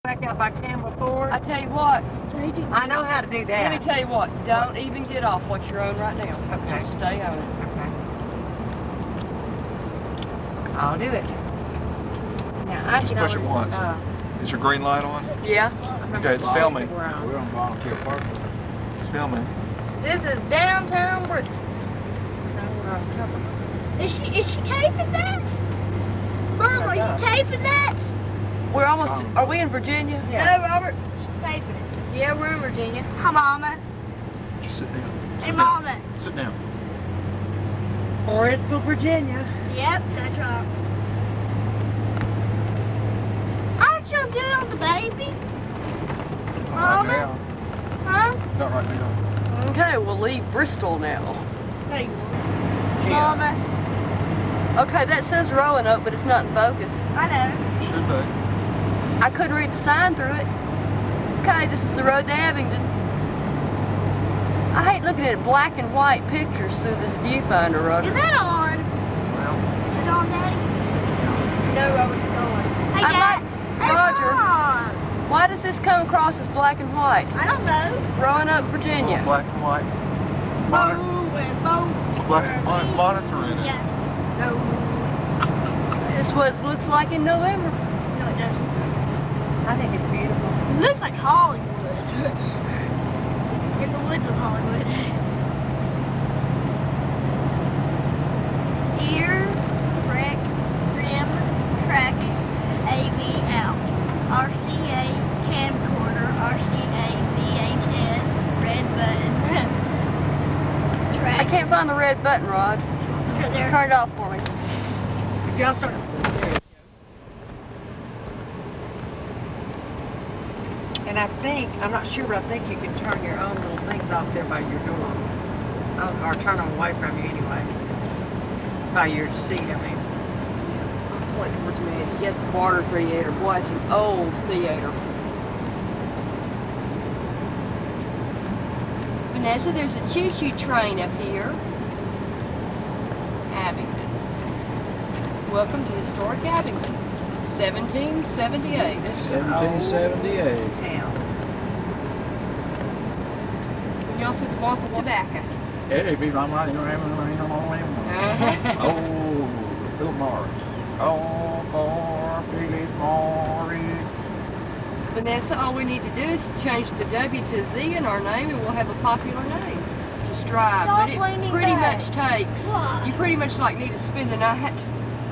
Back out by Campbell Ford. I tell you what. I know how to do that. Let me tell you what. Don't even get off what you're on right now. Okay. Just stay on it. Okay. I'll do it. Now I Just can push it always, once. Is your green light on? Yeah. Okay, it's filming. We're on volunteer parking. It's filming. This is downtown Bristol. Is she taping that? Mom, are you taping that? We're almost. Are we in Virginia? Yeah. No, Robert. She's taping it. Yeah, we're in Virginia. Hi, Mama. Just sit down. Hey, Sit Mama. down. Sit down. Bristol, Virginia. Yep, that's right. Aren't you doing the baby? Not Mama? right now. Huh? Not right now. Okay, we'll leave Bristol now. Hey, Yeah. Mama. Okay, that says Roanoke, but it's not in focus. I know. Should be. I couldn't read the sign through it. Okay, this is the road to Abingdon. I hate looking at black and white pictures through this viewfinder, Roger. Is that on? Well, Is it on, Daddy? No, Robert, it's on. Hey, I Dad. Hey, Roger. Mom. Why does this come across as black and white? I don't know. Roanoke, Virginia. black and white. Monitor. It's black and white monitor in it. Yeah. No. This is what it looks like in November. No, it doesn't. I think it's beautiful. It looks like Hollywood. In the woods of Hollywood. Ear, rec, rim, tracking, AV out. RCA, camcorder, RCA, VHS, red button. I Track. can't find the red button, Rod. There. Turn it off for me. If y'all start. And I think, I'm not sure, but I think you can turn your own little things off there by your door. Or turn them away from you anyway. By your seat, I mean. Point towards me. Yes, water theater. Boy, it's an old theater. Vanessa, there's a choo-choo train up here. Abingdon. Welcome to historic Abingdon. 1778. This is an old 1778. town. When y'all see the bottle of tobacco. Hey, people, I'm right here. Oh, Philip Morris. Oh, for Philip Morris. Vanessa, all we need to do is change the W to a Z in our name and we'll have a popular name to strive. Stop But it leaning pretty back. much takes, Why? you pretty much like need to spend the night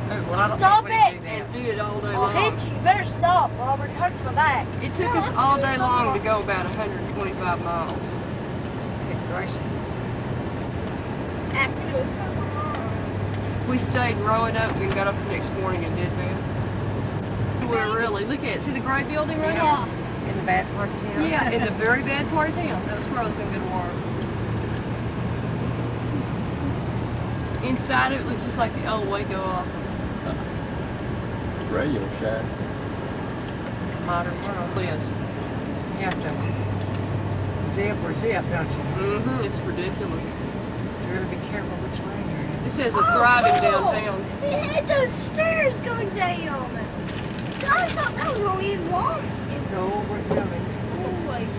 Well, I don't Stop think we it. do and that. do it all day I'll long. hit you. You better stop, Robert. It hurts my back. It took us all day long to go about 125 miles. Good gracious. We stayed in Roanoke and got up the next morning and did that. We're really, look at it, see the gray building right Yeah. In the bad part of town. here? Yeah, in the very bad part of town. That was where I was going to go to work. Inside it looks just like the old Waco office. Radio Shack. Modern world. Liz. You have to zip or zip, don't you? Mm-hmm, it's ridiculous. You really be careful which lane you're in. It says a thriving downtown. It had those stairs going down. I thought that was only in one. It's old brick buildings. Always.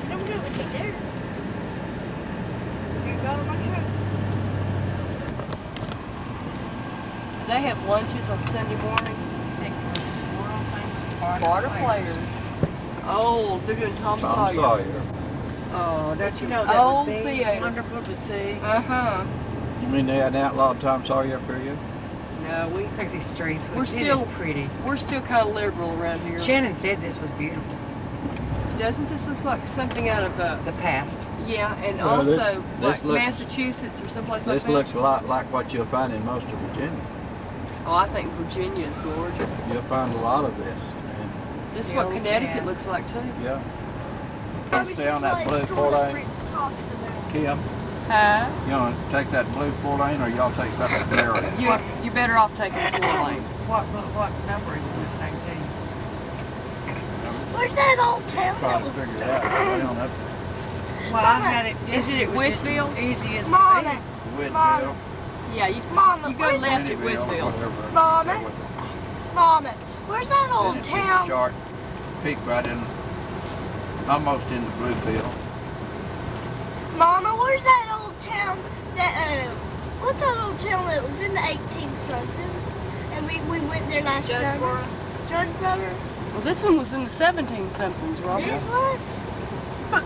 Never knew it would be there. You got on my truck. They have lunches on Sunday mornings. World famous Barter players. Oh, they're doing Tom Tom Sawyer. Sawyer. Oh, don't you know that Old would be theater. wonderful to see? Uh-huh. You mean they had an outlawed Tom Sawyer up here yet? No, Crazy streets, We're which still- is pretty. we're still kind of liberal around here. Shannon said this was beautiful. Doesn't this look like something out of, The past. yeah, and Well, also this like looks- Massachusetts or someplace like This that? looks a lot like what you'll find in most of Virginia. Oh, I think Virginia is gorgeous. You'll find a lot of this. And, This is The what old Connecticut cast. looks like too. yeah. Probably Stay on that someplace blue store that 4-lane. Britt talks about. Kim, Huh? you want to take that blue 4-lane or y'all take that narrow? You're better off taking the 4 lane. What number is it this thing to you? Where's that old town that Trying to was? figure it out. Down up Well, I had it. Is it at Witchville? Easy as Mama, can be. Whitfield. Yeah, you Mama, go where's left at Kennyville, Witchville. whatever. Mama? Mama, Where's that old It's town? short peak right in, almost in the blue field. Mama, where's that old town that, what's that old town that was in the 18 something? And we went there last summer. Judgeboro. Well, this one was in the 17 somethings, Robert. This was?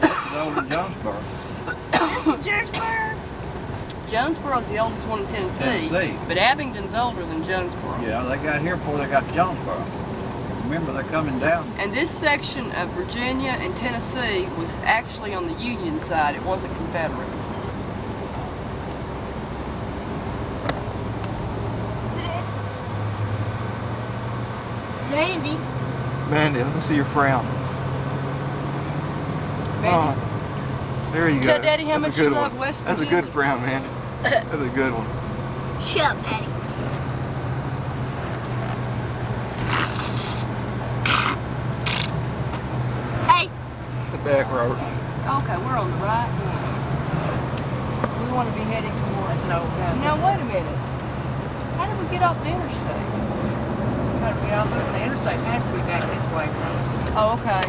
This is older than Jonesboro. This is Judgeboro? Jonesboro's the oldest one in Tennessee. Tennessee. But Abingdon's older than Jonesboro. Yeah, they got here before they got to Jonesboro. Remember, they're coming down. And this section of Virginia and Tennessee was actually on the Union side. It wasn't Confederate. Mandy. Mandy, let me see your frown. Mandy. There you go. Tell Daddy how That's a much you good love one. West That's a Virginia. good frown, Mandy. That's a good one. Shut up, Daddy. Hey. Sit back, Robert. Okay, we're on the right one. We want to be heading towards... That's an old house. Now, wait a minute. How did we get off the interstate? How do we all move? The interstate has to be back this way from us. Oh, okay.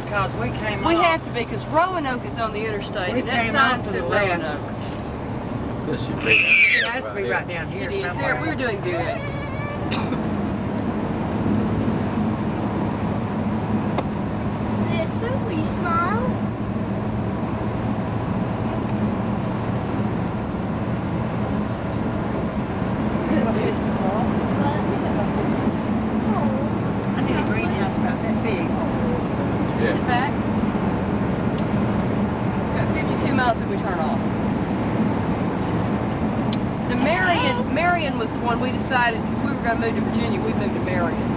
Because we came We off. have to be, because Roanoke is on the interstate, We and that came sign off to said the left. Roanoke. This should be It has to be right down here It is. somewhere. There, we're doing good. Vanessa, will you smile? I need a greenhouse about that big. Sit back. Got 52 miles that we turn off. The Marion was the one we decided if we were going to move to Virginia, we'd move to Marion.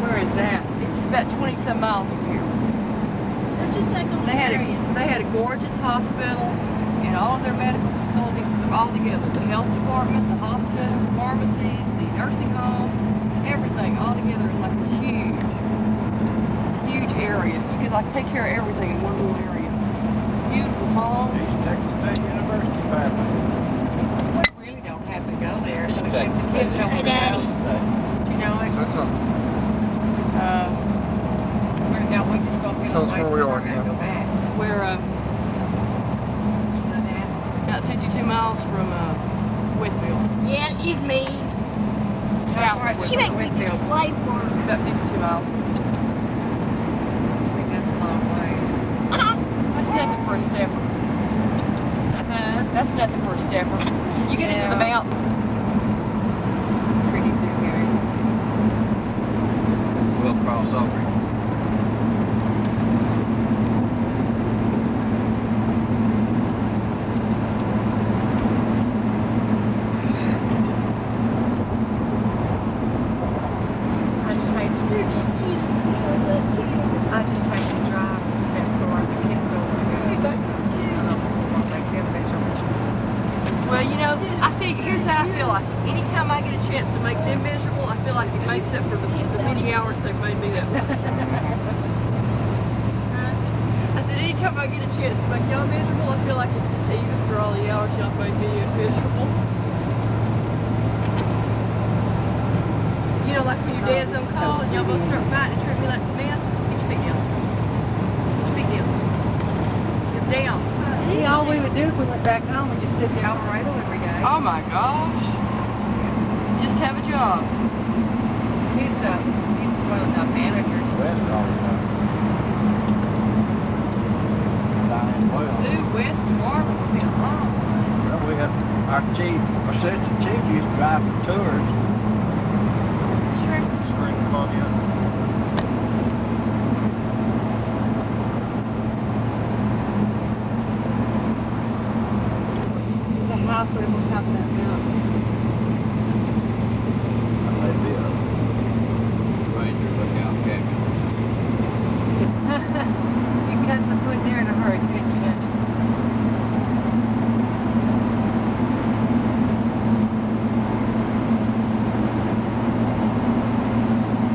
Where is that? It's about 20-some miles from here. Let's just take them to They Marion. had a gorgeous hospital, and all of their medical facilities were all together. The health department, the hospital, the pharmacies, the nursing homes, everything all together in like this huge area. You could like take care of everything in one little area. Beautiful homes. East Texas State University family. We really don't have to go there. East The Texas kids State don't Hey, want to Daddy. go. You know, So that's a, we just go get Tell us away where we from are there and now. go back. We're about 52 miles from Westville. Yeah, she's mean. South right. of She Westville. makes me just play for her. About 52 miles. See, that's a long ways. That's nothing for a stepper. That's nothing for a stepper. You get into the Yeah. mountain. This is pretty through here. We'll cross over. I just hate to do I just hate to drive that far. The kids don't want to go. I don't want to make them miserable. Well, you know, here's how I feel like it. Anytime I get a chance to make them miserable, I feel like it makes up for the many hours they've made me that way. I said, anytime I get a chance to make y'all miserable, I feel like it's just even for all the hours y'all made me miserable. You know, like when your dad's on call and y'all both start fighting and trying to be like, Mess, get your feet down. Get your feet down. Get down. See, all we would do if we went back home and just sit there on the radio every day. Oh my gosh. Just have a job. He's one of the managers. West all the time. Down in Wales. Due west to Marvin would be a long way. Well, we had our assistant chief used to drive for tours. Sure. screen come on in. There's a house way up on top of that mountain. That may be a ranger lookout cabin. You cut some wood there in a hurry, couldn't you?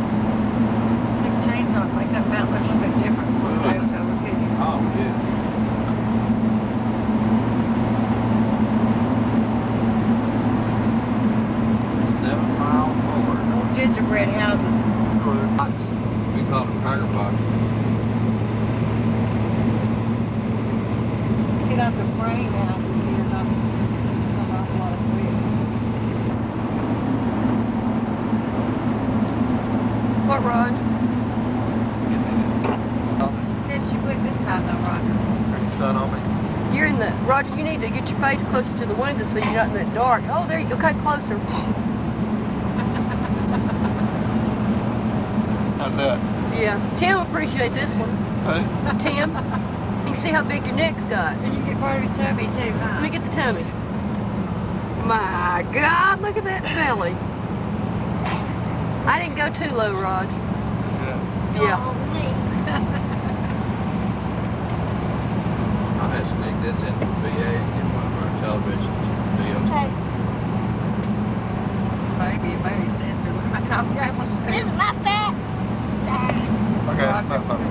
Take a chainsaw and make that mountain look a little bit different from the way it was over, couldn't you? Oh, yeah. grain houses here, not a lot of brick. What, Raj? She said she would this time though, Roger. Turn the sun on me. You're in the, Roger, you need to get your face closer to the window so you're not in that dark. Oh, there you, okay, closer. How's that? Yeah, Tim will appreciate this one. Hey? Tim, you can see how big your neck's got. And you get part of his tummy too, huh? Let me get the tummy. My God, look at that belly. I didn't go too low, Raj. Yeah. Yeah. I'll have to sneak this into the VA and get one of our television deals. Hey, Maybe sensor. this is my fat. Okay, that's enough of it.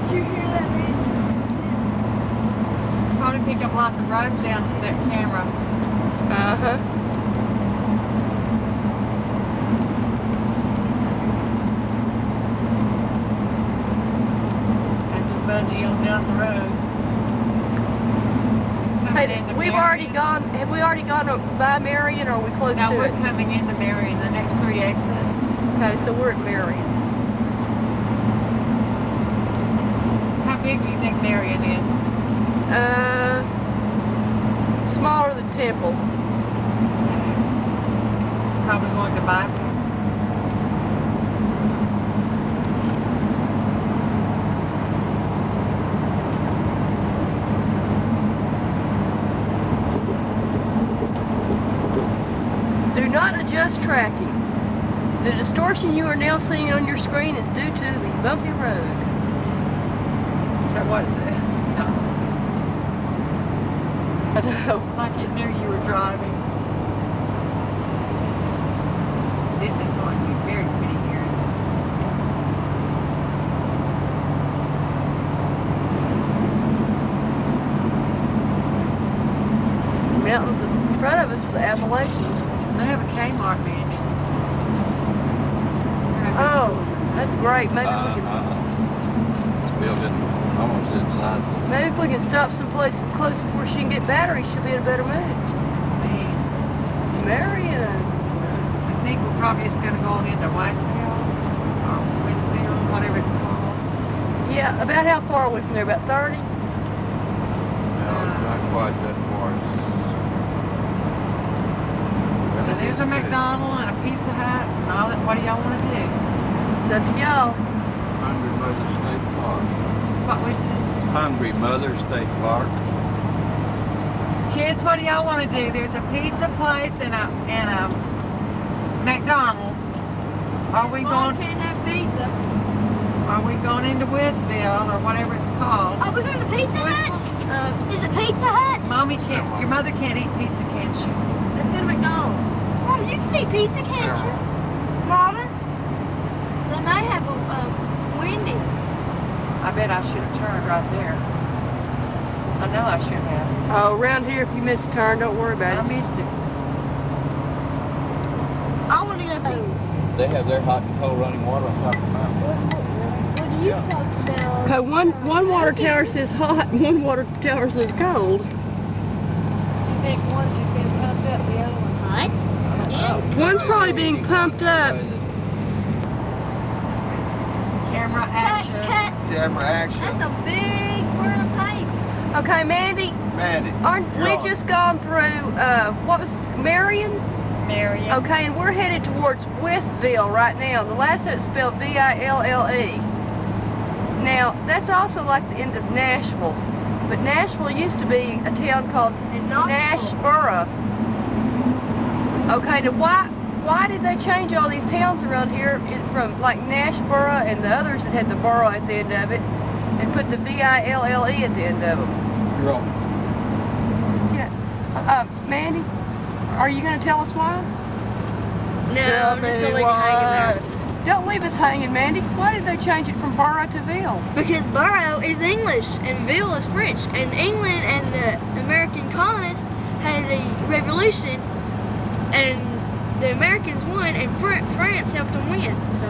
Did you hear that, man? Probably pick up lots of road sounds with that camera. Uh-huh. There's a buzzy on down the road. Hey, Coming into we've Marion. already gone, have we already gone by Marion, or are we close No, to we're it? coming into Marion, the next 3 exits. Okay, so we're at Marion. How big do you think Marion is? Smaller than Temple. Probably going to buy one. Do not adjust tracking. The distortion you are now seeing on your screen is due to the bumpy road. Is that what it says? No. I know. Like it knew you were driving. This is going to be very pretty here. Mountains in front of us are the Appalachians. They have a Kmart man. Oh, that's great. Maybe we can, Building almost inside. maybe if we can stop someplace close where she can get batteries, she'll be in a better mood. Marion. I think we're probably just going to go on into Whiteville or Winfield, whatever it's called. Yeah, about how far are we from there? About 30? No, not quite that far. And there's a McDonald's and a Pizza Hut and all that. What do y'all want to do? It's up to y'all. Hungry Mother State Park. What would you? Hungry Mother State Park. Kids, what do y'all want to do? There's a pizza place and a McDonald's. Are we going? Can't have pizza. Are we going into Withville or whatever it's called? Are we going to Pizza Hut? Is it Pizza Hut? Mommy can't. Your mother can't eat pizza, can she? Let's go to McDonald's. Mama, you can eat pizza, can't you? Mama? They may have a Wendy's. I bet I should have turned right there. I know I should have. Oh, around here, if you miss a turn, don't worry I about it. missed it. I want to go pizza. They have their hot and cold running water on top of the mountain. What are you talking about? Okay, one water tower says hot and one water tower says cold. I think one's just being pumped up, the other one. What? Yeah. One's probably being pumped up. Camera action. Cut. Camera action. That's a big burn of tape. Okay, Mandy, Mandy. aren't we you're on. just gone through, what was, Marion? Marion. Okay, and we're headed towards Withville right now. The last note's spelled V-I-L-L-E. Now, that's also like the end of Nashville. But Nashville used to be a town called Nashboro. Okay, now why did they change all these towns around here from like Nashboro and the others that had the borough at the end of it and put the V-I-L-L-E at the end of them? You're on. Yeah. Mandy, are you going to tell us why? No, I'm just going to leave it hanging there. Don't leave us hanging, Mandy. Why did they change it from borough to ville? Because borough is English and ville is French. And England and the American colonists had a revolution and the Americans won and France helped them win. So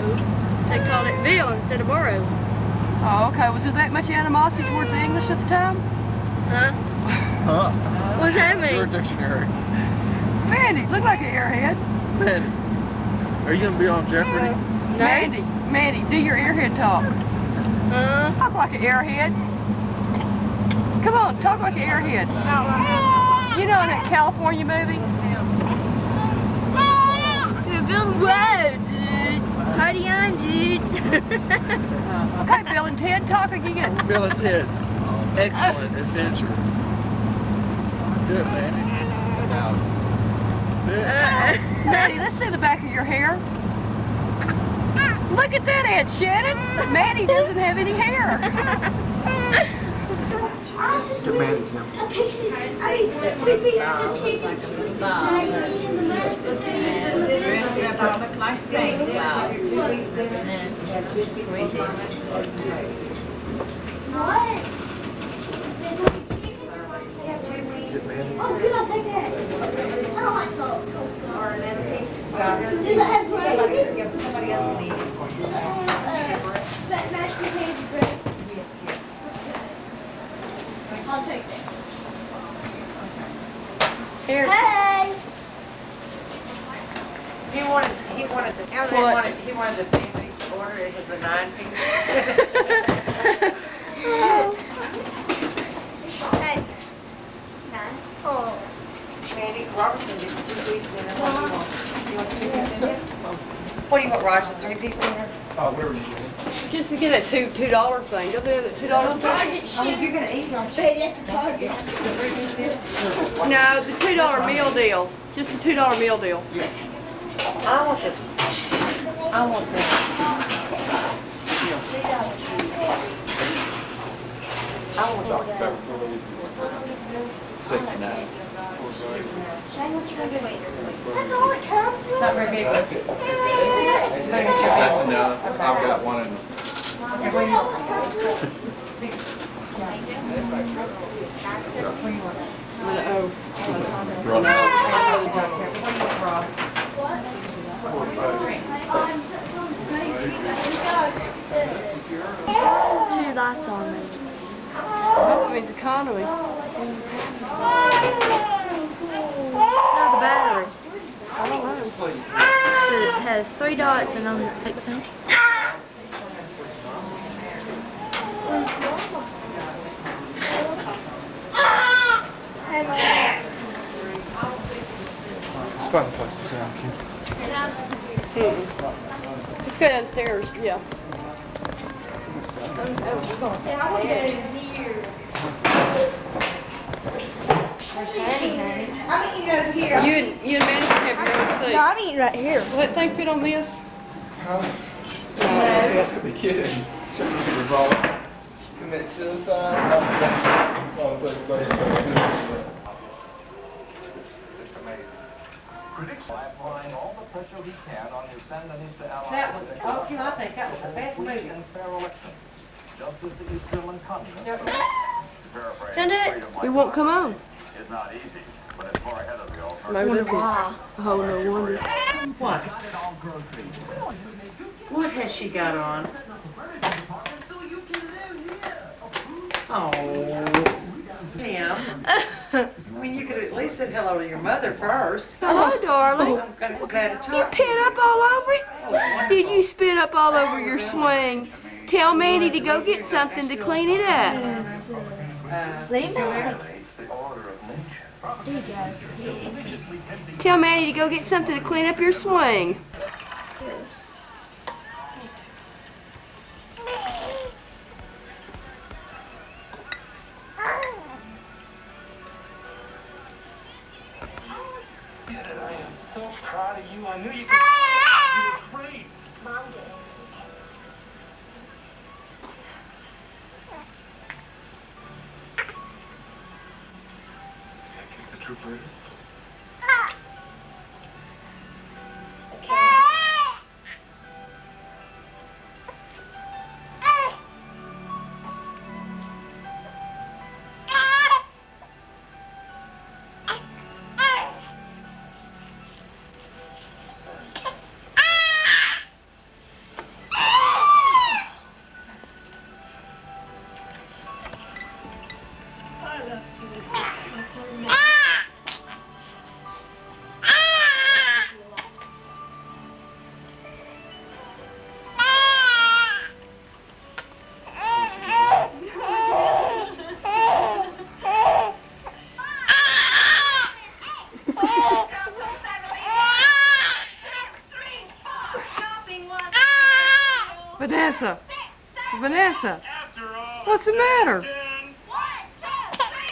they called it ville instead of borough. Oh, okay. Was there that much animosity towards the English at the time? Huh? Huh? What's that Your mean? dictionary. Mandy, look like an airhead. Mandy, are you gonna be on Jeopardy? Mandy, do your airhead talk. Talk like an airhead. Come on, talk like an airhead. You know that California movie? You're building roads, dude. Party on, dude. Okay, Bill and Ted, talk again. Bill and Ted's Excellent Adventure. Do it, Mandy. Do it. Mandy, let's see the back of your hair. Look at that, Aunt Shannon. Mandy doesn't have any hair. Get Mandy, Kim. A piece of, I mean, 2 pieces of chicken. Like Santa Claus. What? There's only chicken? Yeah, 2 pieces. Get Mandy. Oh, good, I'll take that. I don't like salt. Or another piece. Do they have gravy? Somebody else can eat it. Mashed potatoes and gravy. Yes, yes. I'll take that. Here. Hey! He wanted the, What? he wanted the family order, it has a 9 piece. Hey. Nice. Oh. Mandy, Robert's gonna do 2 piece dinner. What do you want? You want the 2 piece dinner? What do you want, Roger, the 3 piece dinner? Oh, where were you going? Just to get that $2 thing. Don't they have that $2 thing? Oh, you're gonna eat, aren't you? Baby, that's a target. The 3 piece dinner? No, the $2 meal deal. Just the $2 meal deal. I want the, $69. That's all it comes with? not very big ones. That's enough. I've got one in. Okay, what do you want? What do you want? With an O. What do you want, Rob? Two lights on me. That means economy. No, the battery. I don't know. So it has 3 dots and on the 18. It's a fun place to sit down, Kim. Let's go downstairs. Yeah. I'm eating over here. You and Mandy can have your own seat. No, I'm eating right here. Will that thing fit on this? Huh? No. The kid. Check this revolver. Commit suicide. Oh, go ahead. Critics are applying all the pressure he can on his Sandinista allies. That was, okay, I think that was the best movie. And fair elections, just as the East German communists. Can I do it? It won't come on. It's not easy, but it's far ahead of the alternative. Maybe that's it. Oh, no wonder. What? What has she got on? Oh, Pam. I mean, you could at least say hello to your mother first. Hello, darling. I'm glad to You talk to spit up all over it? Did you spit up all over your swing? Tell Mandy to go get something to clean it up. Leave it. There you go. Tell Mandy to go get something to clean up your swing. I am so proud of you. I knew you could. You were brave. Mom did. The trooper. Vanessa. Vanessa. After all, What's the matter? 10.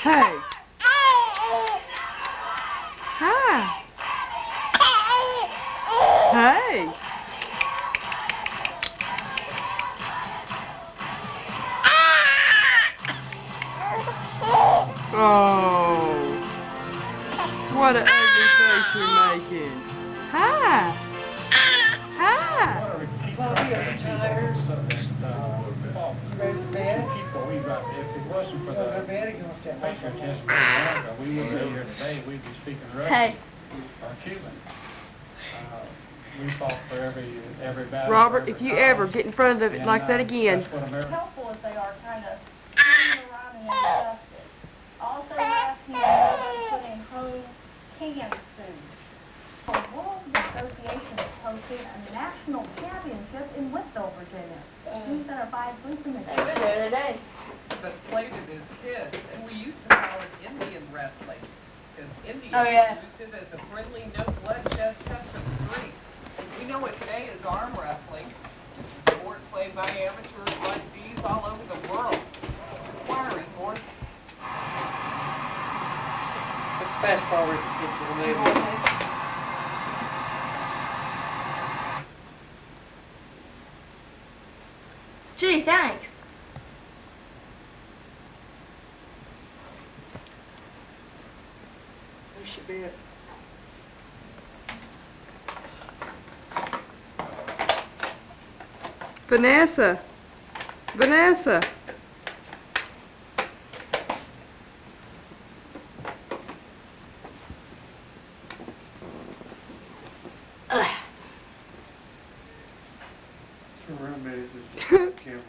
Hey. Hi. Hey. Oh. What an ugly face you're making. Hi. Hi. Bobby, are you tired? Ready for bed? People, if it wasn't for You wanna go to the bed or you wanna stay up? banker test for America, we wouldn't be here today. We'd be speaking Russian Hey. or Cuban. We fought for every battle. Robert, every if you cause. ever get in front of it And, like that again. That's what America. Helpful as they are kind of moving around and injustice. Also asking nobody put in home canned food. The World Association is hosting a national championship in Whiteville, Virginia. News Center 5's Lisa McKay. That's played it as kids, and we used to call it Indian wrestling, because Indians Oh, yeah. used it as a friendly, no bloodshed touch of the street. We know it today as arm wrestling, a sport played by amateurs like these all over the world. Requiring more. Let's fast forward to get to the movie. Gee, thanks. Who should be it? Vanessa. Vanessa. Your roommate is this camera.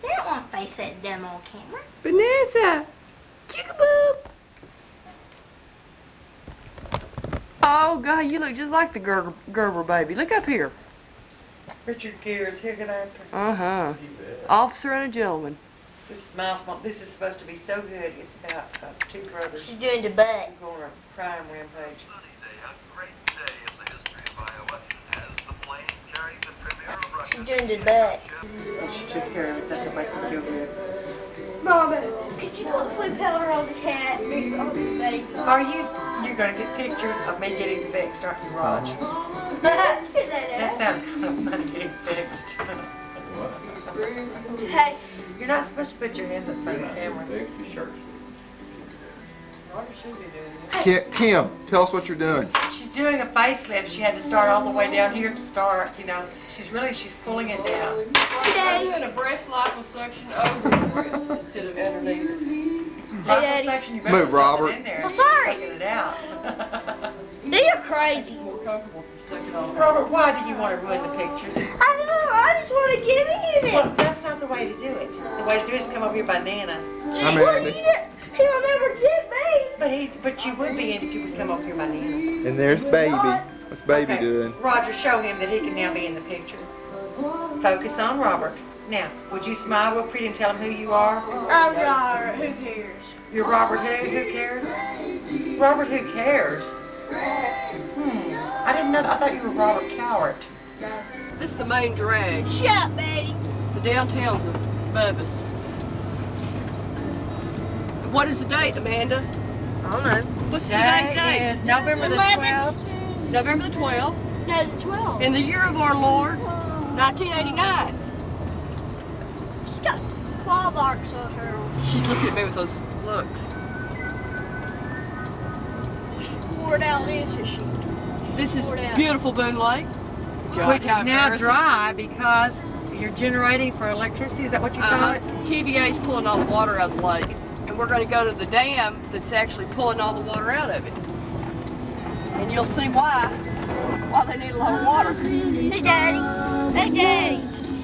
That won't face that dumb old camera. Vanessa. Chickaboo. Oh, God, you look just like the Gerber baby. Look up here. Richard Gere's here, good after. Uh-huh. You bet. Officer and a gentleman. This is supposed to be so good. It's about two brothers She's doing the butt. who go on a crime rampage. She's doing the butt. And she took care of it. That's what makes me feel good. Mama, could you put food powder on the cat? On the face? You're gonna get pictures of me getting fixed, aren't you, Raj? That That sounds kind of funny, getting fixed. Hey, You're not supposed to put your hands in front of the camera. Roger should be doing it. Kim, tell us what you're doing. She's doing a facelift. She had to start all the way down here to start, you know. She's pulling it doing a breast liposuction over the breast instead of underneath. Liposuction, section, you better Move, put Robert. something in there. Well, sorry. Taking it out. you're crazy. More comfortable for sucking on. Robert, why do you want to ruin the pictures? I don't know, I just want to get in Well, it. that's not the way to do it. The way to do it is come over here by Nana. Gee, I'm what Andy. do you do? He'll never get me. But you would be in if you would come over here by Nana. And there's baby. What's baby Okay. doing? Roger, show him that he can now be in the picture. Focus on Robert. Now, would you smile real pretty and tell him who you are? I'm Robert, who cares? You're Robert who? Who cares? Robert who cares? I didn't know that. I thought you were Robert Cowart. This is the main drag. Shut up, Betty. The downtowns of Bubba's. What is the date, Amanda? I don't know. What's today's Today date? is November the 12th. November the 12th. No, the 12. In the year of our Lord, 1989. She's got claw marks on her. She's looking at me with those looks. She's poured out, isn't she? This is beautiful Boone Lake. Which is now dry because you're generating for electricity. Is that what you call it? TVA's pulling all the water out of the lake. And we're going to go to the dam that's actually pulling all the water out of it. And you'll see why they need a lot of water. Hey, Daddy. Hey, Daddy.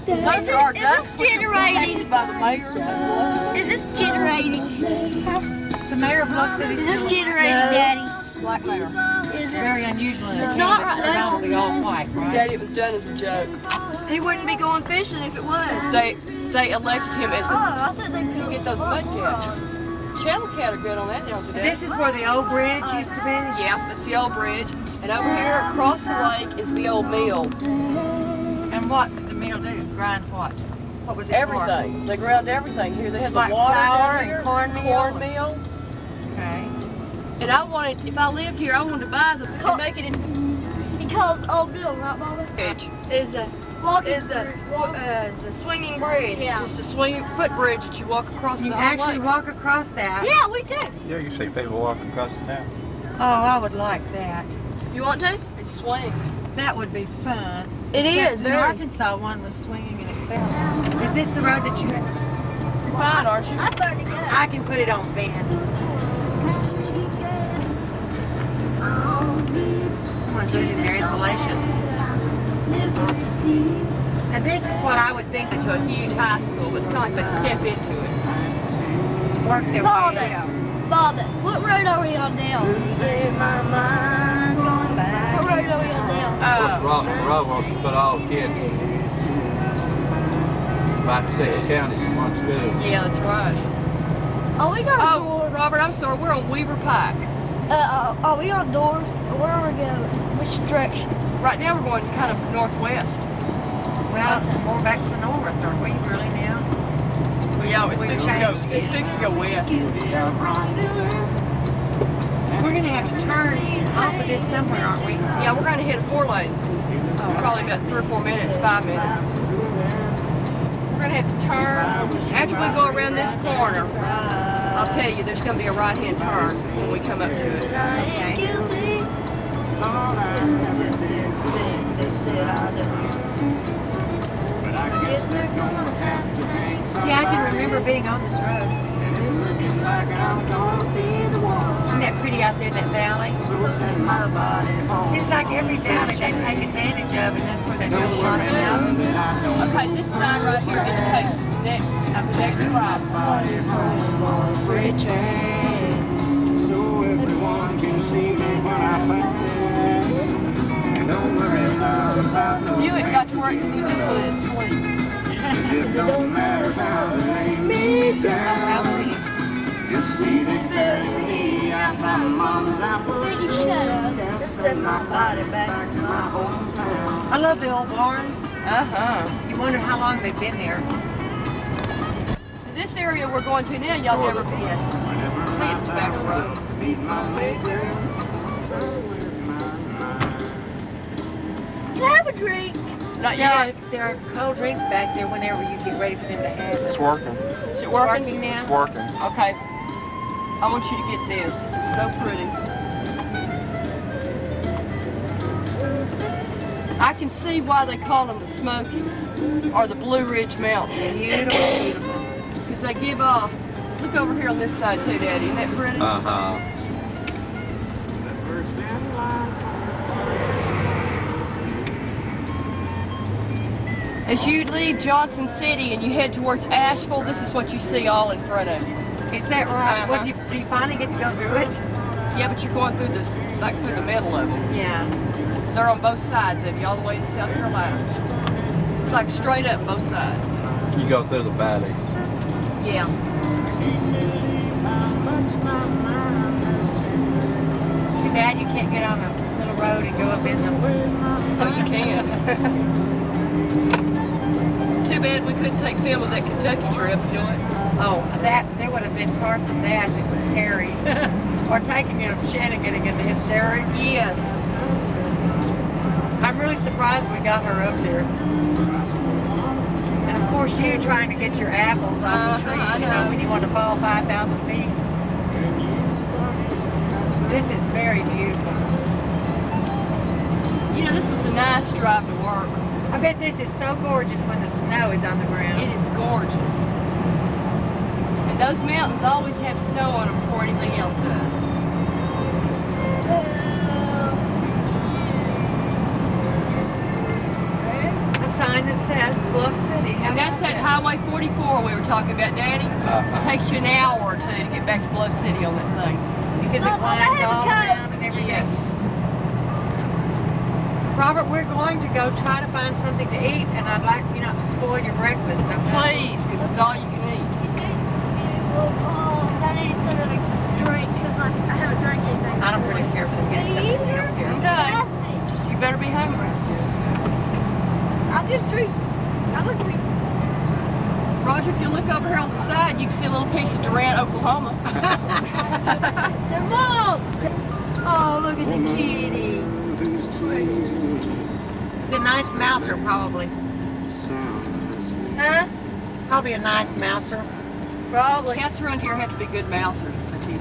Those are our Is ducks, this which are generating? protected by the mayor of Bluff. Is this generating? The mayor of Bluff City. Is this generating, Daddy? Black mayor. Is it? Very unusual in a It's town not that's right now. predominantly all white, right? Daddy, it was done as a joke. He wouldn't be going fishing if it was. They elected him as Oh, I thought they to could get those mud cats. Channel cat are good on that now today. This is where the old bridge used to be. Yeah, that's the old bridge. And over here across the lake is the old mill. And what did the mill do? Grind what? What was it Everything. They ground everything here. They had Like the water flour down and here, cornmeal? cornmeal. for? Okay. And I wanted, if I lived here, I wanted to buy them and make it in. He called Old Bill, right, Baba? Is the swinging bridge. Yeah. Just a swinging footbridge that you walk across You the actually whole lake. walk across that? Yeah, we did. Yeah, you see people walking across it now. Oh, I would like that. You want to? It swings. That would be fun. It Except is, in very. Arkansas, one was swinging and it fell. Is this the road that you had? You're fine, aren't you? I'm ready to go. I can put it on van. Someone's losing their insulation. And this is what I would think To a huge high school. It's kind of like they step into it. work their Baba, way out. Baba, what road are we on now? What road are we on now? Rob wants to put all the kids, about 6 counties in one school. Yeah, that's right. Oh, we got a Oh, door. Robert, I'm sorry. We're on Weaver Pike. Are we on doors? Where are we going? Which direction? Right now we're going kind of northwest. Well, more back to the north, aren't we, really now? Well, yeah, We it's changed fixed to go west. We're going to have to turn off of this somewhere, aren't we? Yeah, we're going to hit a 4-lane. Probably about 3 or 4 minutes, 5 minutes. We're going to have to turn. After we go around this corner, I'll tell you, there's going to be a right-hand turn when we come up to it. See, I can remember being on this road. Isn't that pretty out there in that valley? Seems like every valley they take advantage of, and that's where they build a lot of houses. Okay, this sign right here indicates this next right. So everyone can see me when I pass. Don't worry about no You ain't got to work to do this one in sleep. it don't matter how they lay me down. You see they bury me out my mama's apple tree. Send my body back to my hometown. I love the old barns. Uh-huh. You wonder how long they've been there. This area we're going to now, y'all never been. Yes. Whenever my It's tobacco road. battles meet my maker. Can I have a drink? Not Yeah, yet. there are cold drinks back there whenever you get ready for them to have It's it. working. Is it working? Working now? It's working. Okay. I want you to get this. This is so pretty. I can see why they call them the Smokies or the Blue Ridge Mountains. Beautiful, beautiful. Because they give off. Look over here on this side too, Daddy. Isn't that pretty? Uh-huh. First in line. As you leave Johnson City and you head towards Asheville, this is what you see all in front of you. Is that right? Well, do you finally get to go through it? Yeah, but you're going through the through the middle of them. Yeah. They're on both sides of you, all the way to South Carolina. It's like straight up both sides. You go through the valley. Yeah. It's too bad you can't get on a little road and go up in them. Oh, you can. Too bad we couldn't take film of that Kentucky trip, you know it? Oh, there would have been parts of that was hairy. Or taking you know, Shannon getting into hysterics. Yes. I'm really surprised we got her up there. And of course you trying to get your apples off the tree, I you know, know. when you want to fall 5,000 feet. This is very beautiful. You know, this was a nice drive to work. I bet this is so gorgeous when the snow is on the ground. It is gorgeous. And those mountains always have snow on them before anything else does. A sign that says Bluff City. How And that's about that Highway 44 we were talking about, Daddy. It takes you an hour or two to get back to Bluff City on that thing. Because it winds all around and everything. Yes. Robert, we're going to go try to find something to eat, and I'd like you not to spoil your breakfast. Okay? Please, because it's all you can eat. Because I need something to drink, because I haven't drank anything. I don't really care if we get something. You don't care. Okay. Just, you better be hungry. I'm just drinking. That would be. Roger, if you look over here on the side, you can see a little piece of Durant, Oklahoma. The mom. Oh, look at the kitty. It's a nice mouser, probably. Huh? Probably a nice mouser. Probably. Cats around here have to be good mousers for TV.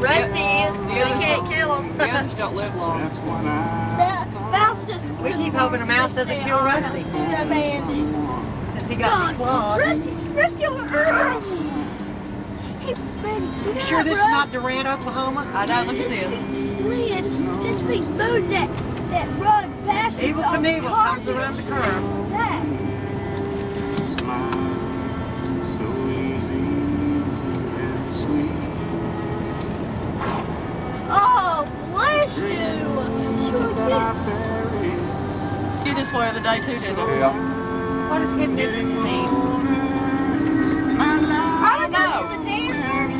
Rusty is. The We others can't kill him. The others don't live long. The mouse just. We keep hoping a mouse doesn't kill Rusty. The bandit. Since he got clawed. Rusty over there. Hey, baby, You sure this is not Durant, Oklahoma? I know, look at this. slid. His feet moved that rod backwards. Evil on the Knievel comes carpet. around the curve. That. Oh, bless you. You this way the other day too, didn't you? Yeah. What does hidden entrance mean? I don't know. The dancers.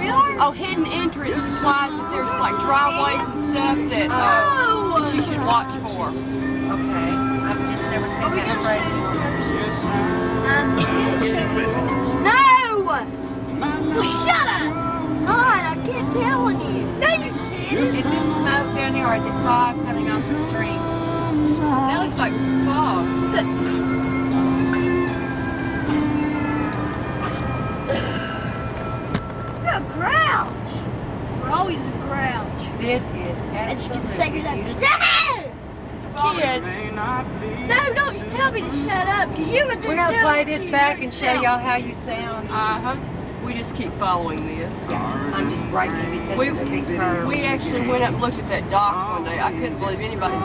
Really? Oh, hidden entrance implies that there's like driveways and stuff that, that you should watch for. Okay. I've just never seen that phrase. No! Well, shut up! God, I keep telling you. No, you said Is this smoke down here or is it fog coming off the street? That looks like fog. You're a grouch. We're always a grouch. This is As you can say, absolutely you're beautiful. like, Kids. no, don't tell me to shut up, because you were just We're going to doing play it this to back and show yourself. y'all how you sound. Uh-huh. We just keep following this. I'm just braking because We- it's a big curve. We actually went up and looked at that dock one day. I couldn't believe anybody.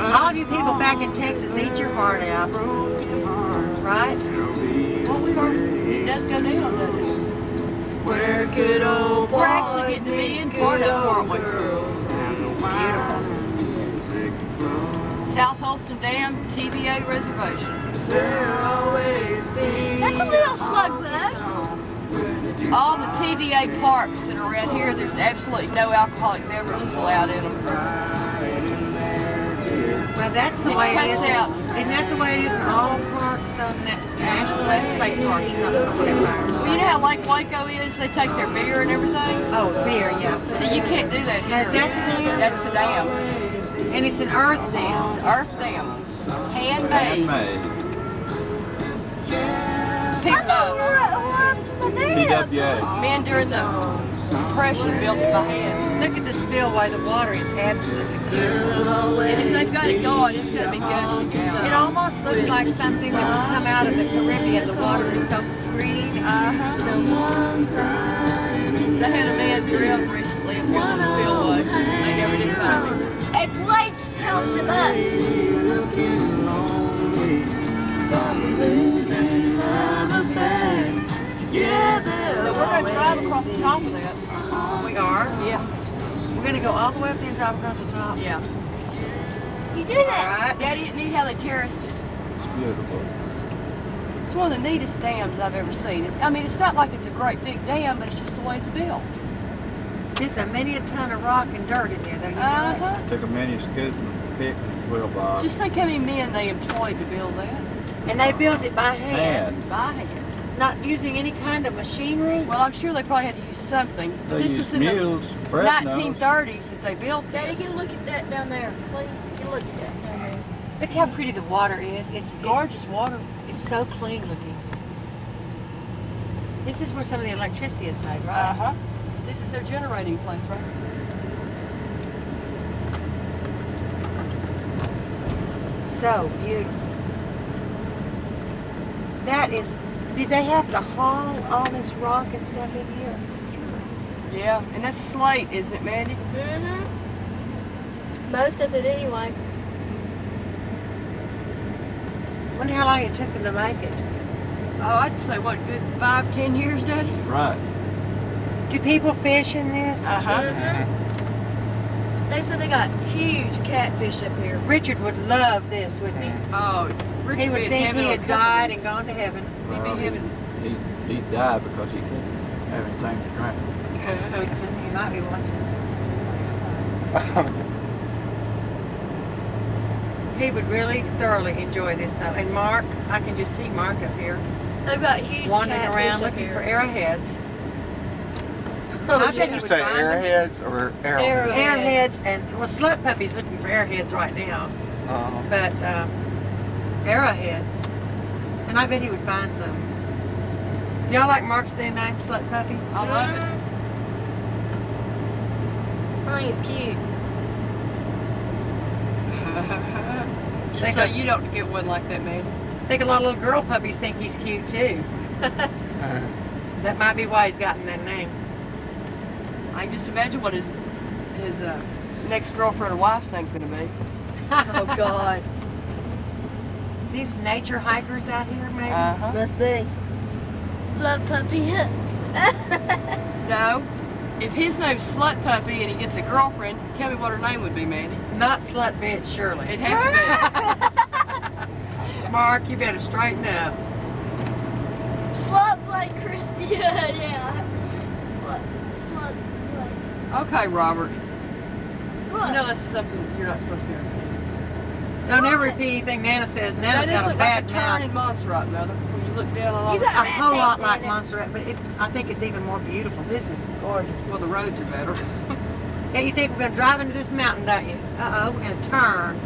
All of you people back in Texas, eat your heart out. Right? Well, we are. It does go down, doesn't it? Where good old We're actually getting to be in part of it, aren't we? Beautiful. South Holston Dam, TVA reservation. That's a little slug bug. All the TVA parks that are around here, there's absolutely no alcoholic beverages allowed in them. Well, that's the It way it cuts is. out. Isn't that the way it is in all parks, though, in that national and state parks? You're not supposed to have Well, fireworks. you know how Lake Waco is? They take their beer and everything. Oh, beer, yeah. So you can't do that Now, is here. that the dam? That's the dam. And it's an earth dam. It's Earth Dam. Handmade. Picked up. PWA. Men during the Depression built it by hand. Look at the spillway. The water is absolutely beautiful. And if they've got it going, it's going to be gushing It out. almost looks like something that would come out of the Caribbean. The water is so green. They had a man drowned recently in one of the spillways. They never did find him. And Blades tells him up. So we're going to drive across the top of that. We are. Yeah. We're going to go all the way up there and drive across the top. Yeah. You do that. Alright. Daddy didn't need how they terraced it. It's beautiful. It's one of the neatest dams I've ever seen. I mean, it's not like it's a great big dam, but it's just the way it's built. There's a many a ton of rock and dirt in there, though. You know that? Uh-huh. Took a mini scoop and picked and wheelbarrow. Just think how many men they employed to build that. And they built it by hand, By hand. not using any kind of machinery. Well, I'm sure they probably had to use something. But They this used was in the mules, Fresnos. 1930s that they built Daddy, this. get a look at that down there, please. Get a look at that down there. Look how pretty the water is. It's Gorgeous water. It's so clean looking. This is where some of the electricity is made, right? Uh-huh. This is their generating place, right? So beautiful. That is, did they have to haul all this rock and stuff in here? Yeah, and that's slate, isn't it, Mandy? Mm-hmm. Most of it anyway. Wonder how long it took them to make it. Oh, I'd say, what, a good 5-10 years, Daddy? Right. Do people fish in this? Uh-huh. They said they got huge catfish up here. Richard would love this, wouldn't he? Oh, Richard He would be in think heaven he on had a couple died days. and gone to heaven. Well, He'd be heaven. He'd die because he couldn't have anything to drink. Whitson, he might be watching this. He would really thoroughly enjoy this though. And Mark, I can just see Mark up here They've got huge wandering catfish around up looking here. for arrowheads. Oh, I bet yeah. he You would say find them. airheads or arrowheads? Airheads and, well, slut puppy's looking for airheads right now. But arrowheads. And I bet he would find some. Y'all like Mark's new name, Slut Puppy? I love it. I think it's cute. Just Think so of- you don't get one like that, man. I think a lot of little girl puppies think he's cute too. That might be why he's gotten that name. I can just imagine what his next girlfriend or wife's name's gonna be. Oh God. These nature hikers out here, maybe? Must be. Love puppy. No. If his name's Slut Puppy and he gets a girlfriend, tell me what her name would be, Mandy. Not slut bitch, surely. It'd have to Mark, you better straighten up. Slut like Christy. Yeah. What? Slut like. be. Okay, Robert. What? You know that's something you're not supposed to do. Don't ever repeat anything Nana says. Nana's That got a looks bad like a turn in mouth. Montserrat, Mother. When you look down on all You the got A a whole bad lot face, like Nana. Montserrat, but I think it's even more beautiful. This is gorgeous. Well, the roads are better. Yeah, you think we're going to drive into this mountain, don't you? Uh-oh, we're going to turn.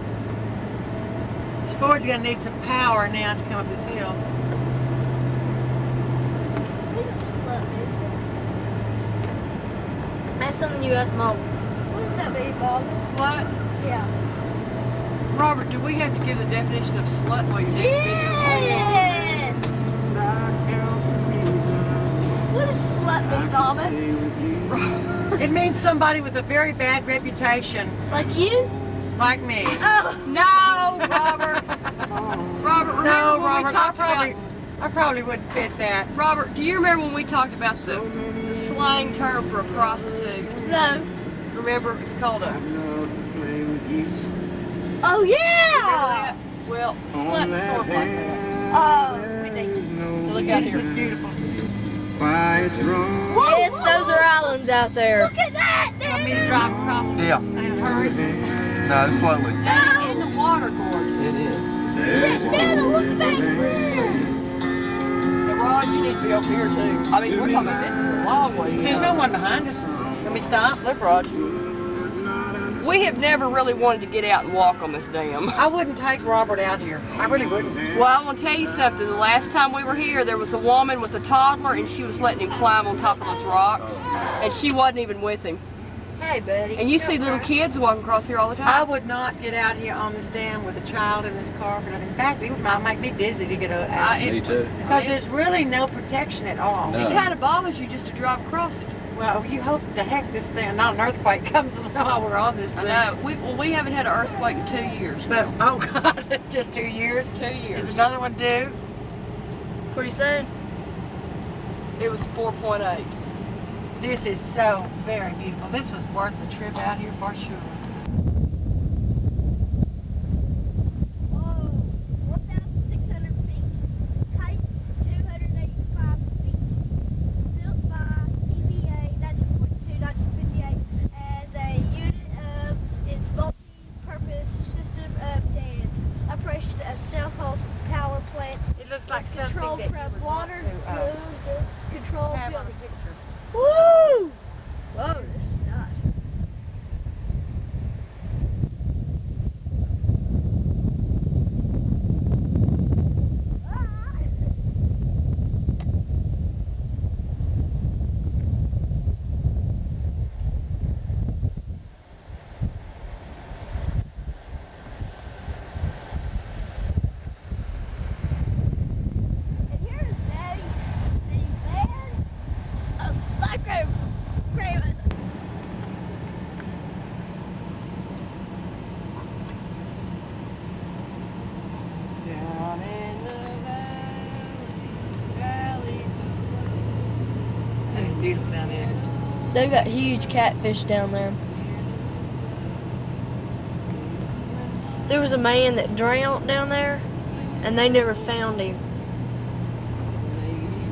This Ford's going to need some power now to come up this hill. What is slut, baby? That's something you ask Mom. What is that, baby, Bob? Slut? Yeah. Robert, do we have to give the definition of slut while you're doing Yes! What is slut, Big Mama? It means somebody with a very bad reputation, Like you? like me. Oh. No, Robert. Robert, remember No, when we Robert, talked I probably wouldn't fit that. Robert, do you remember when we talked about the slang term for a prostitute? No. Remember, it's called a... Oh, yeah! Remember that? Well, slut is sort of like that. Oh, we need Look out here. It's beautiful. Yes, those are islands out there. Look at that! You want me to drive across Yeah. and hurry? No, slowly. Now, in the water, gorgeous. It is. Nana, look back there! And Rod, you need to be over here, too. I mean, we're talking about this is a long way. There's no one behind us. Let me stop. Look, Rod. We have never really wanted to get out and walk on this dam. I wouldn't take Robert out here. I really wouldn't. Well, I'm going to tell you something. The last time we were here, there was a woman with a toddler, and she was letting him climb on top of those rocks, and she wasn't even with him. Hey, buddy. And you see little kids walking across here all the I time. would not get out here on this dam with a child in this car for nothing. In fact, it might make me dizzy to get out. Me too. Because there's really no protection at all. No. It kind of bothers you just to drive across it. Well, you hope the heck this thing, not an earthquake, comes while we're on this I thing. know. We haven't had an earthquake in 2 years. But, oh God, just 2 years? 2 years. Is another one due? Pretty soon. It was 4.8. This is so very beautiful. This was worth the trip out here for sure. Whoa, 1,600 feet. Height, 285 feet. Built by TVA 1942-1958 as a unit of its multi-purpose system of dams. Operation of self-hosted power plant. It looks like It's something controlled that you from would water, want to, control have on a building. picture. Woo! Whoa, this is nice. Ah! And here is Daddy, the man of micro gravity. Down in the valleys of That is beautiful down there. They've got huge catfish down there. There was a man that drowned down there, and they never found him.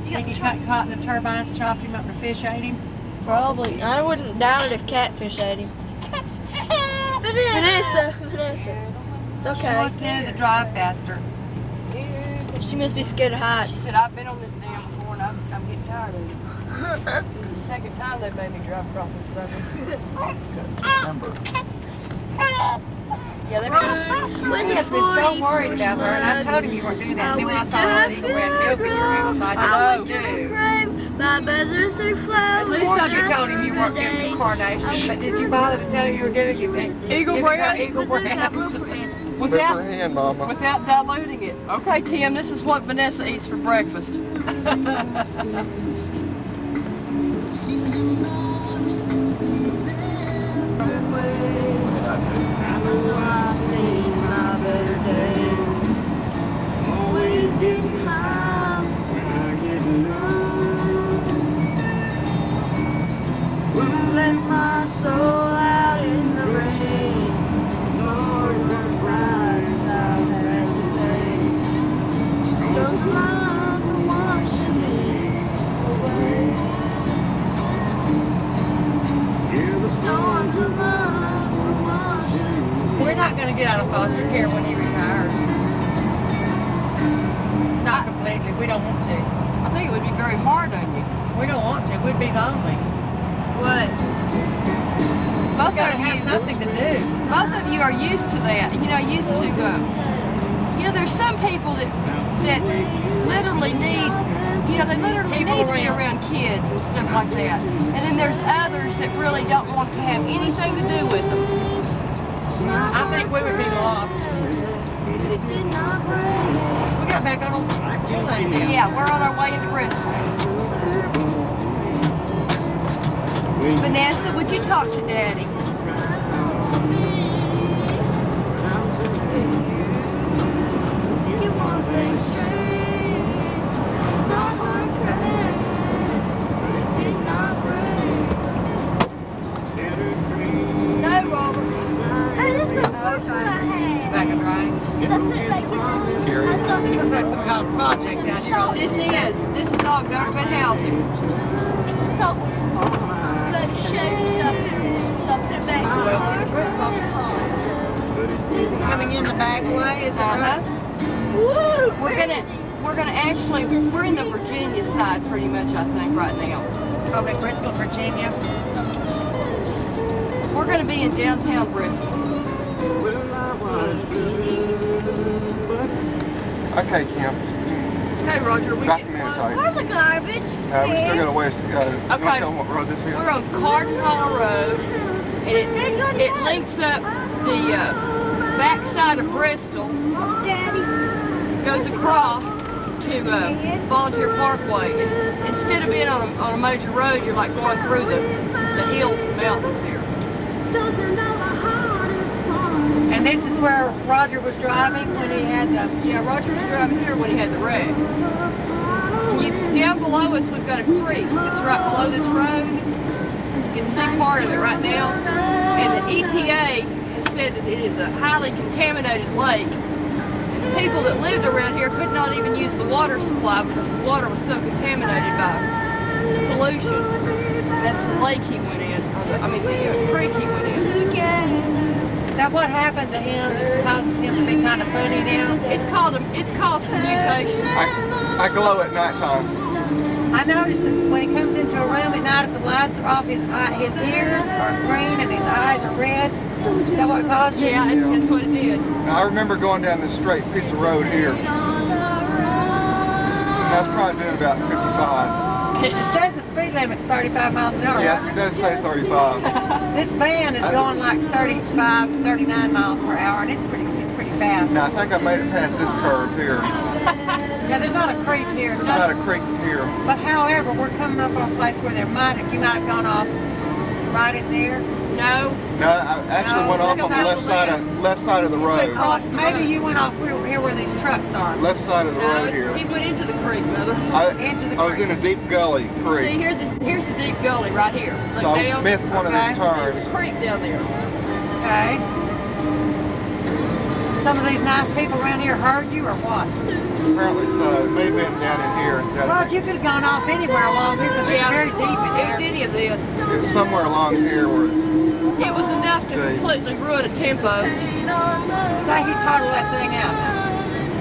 Think he got caught in the turbines, chopped him up, and a fish ate him? Probably. I wouldn't doubt it if catfish ate him. Vanessa! It's okay. She wants Nana to drive faster. She must be scared of She heights. said, I've been on this dam before and I'm getting tired of it. This is the second time they made me drive across this sucker. Remember. Yeah, they made He has been so worried about her, and I told him you weren't doing that. And then when I saw her eating red milk in your house, I would too. My mother threw flowers. At least Of course, you told him you weren't getting carnations, but did you bother to tell him you were doing it? Eagle bread? Eagle bread. Lift her hand, Mama. without diluting it. Okay, Tim, this is what Vanessa eats for breakfast. Let my soul out in the rain. Lord, the price I've had to pay. Storms of love are washing me away. Storms of love are washing me. We're not going to get out of foster care when he retires. Not completely. We don't want to. I think it would be very hard on you. We don't want to. We'd be lonely. What? We gotta have something to do. Both of you are used to that. You know, used to, you know, there's some people that literally need, you know, they literally need to be around kids and stuff like that. And then there's others that really don't want to have anything to do with them. I think we would be lost. We got back on the lane now. Yeah, we're on our way into Bristol. Vanessa, would you talk to Daddy? No, Robert. Hey, this is the first one I had. Back and right. This looks like some kind of project down here. All This is all government housing. Coming in the back way, is it right? We're gonna actually, we're in the Virginia side pretty much, I think, right now. Over in Bristol, Virginia. We're gonna be in downtown Bristol. Okay, Kim. Okay, Roger, we Got get the minute one. tight. The garbage. We still got a ways to go. You want to Okay. tell them what road this is? We're on Cardin Hall Road, and it links up the backside of Bristol, goes across to Volunteer Parkway. Instead of being on a major road, you're like going through the hills and mountains here. And this is where Roger was driving when he had the... Yeah, Roger was driving here when he had the wreck. Down below us, we've got a creek. It's right below this road. You can see part of it right now. And the EPA has said that it is a highly contaminated lake. And people that lived around here could not even use the water supply because the water was so contaminated by pollution. That's the lake he went in, or the creek he went in. Is that what happened to him that causes him to be kind of funny now? It's caused some mutation. I glow at nighttime. I noticed that when he comes into a room at night, if the lights are off, his ears are green and his eyes are red. Is that what caused it? Yeah, that's what it did. Now, I remember going down this straight piece of road here. And I was probably doing about 55. It says the speed limit's 35 miles an hour. Yes, it does say 35. This van is going like 35, 39 miles per hour, and it's pretty fast. Now, I think I made it past this curve here. Yeah, there's not a creek here. There's not a creek here. But however, we're coming up on a place where you might have gone off right in there. No. No, I actually went off on the left side of the road. Oh, maybe you went off here where these trucks are. Left side of the road here. He went into the creek, Mother. I was in a deep gully creek. See, here's the deep gully right here. Look So I down. missed one of these turns. There's a creek down there. Okay. Some of these nice people around here heard you or what? Apparently so. It may have been down in here. Well, you could have gone off anywhere along here because it's very deep in It there. was any of this. It was somewhere along here where it's It was enough to completely ruin a tempo. Say he totaled that thing out.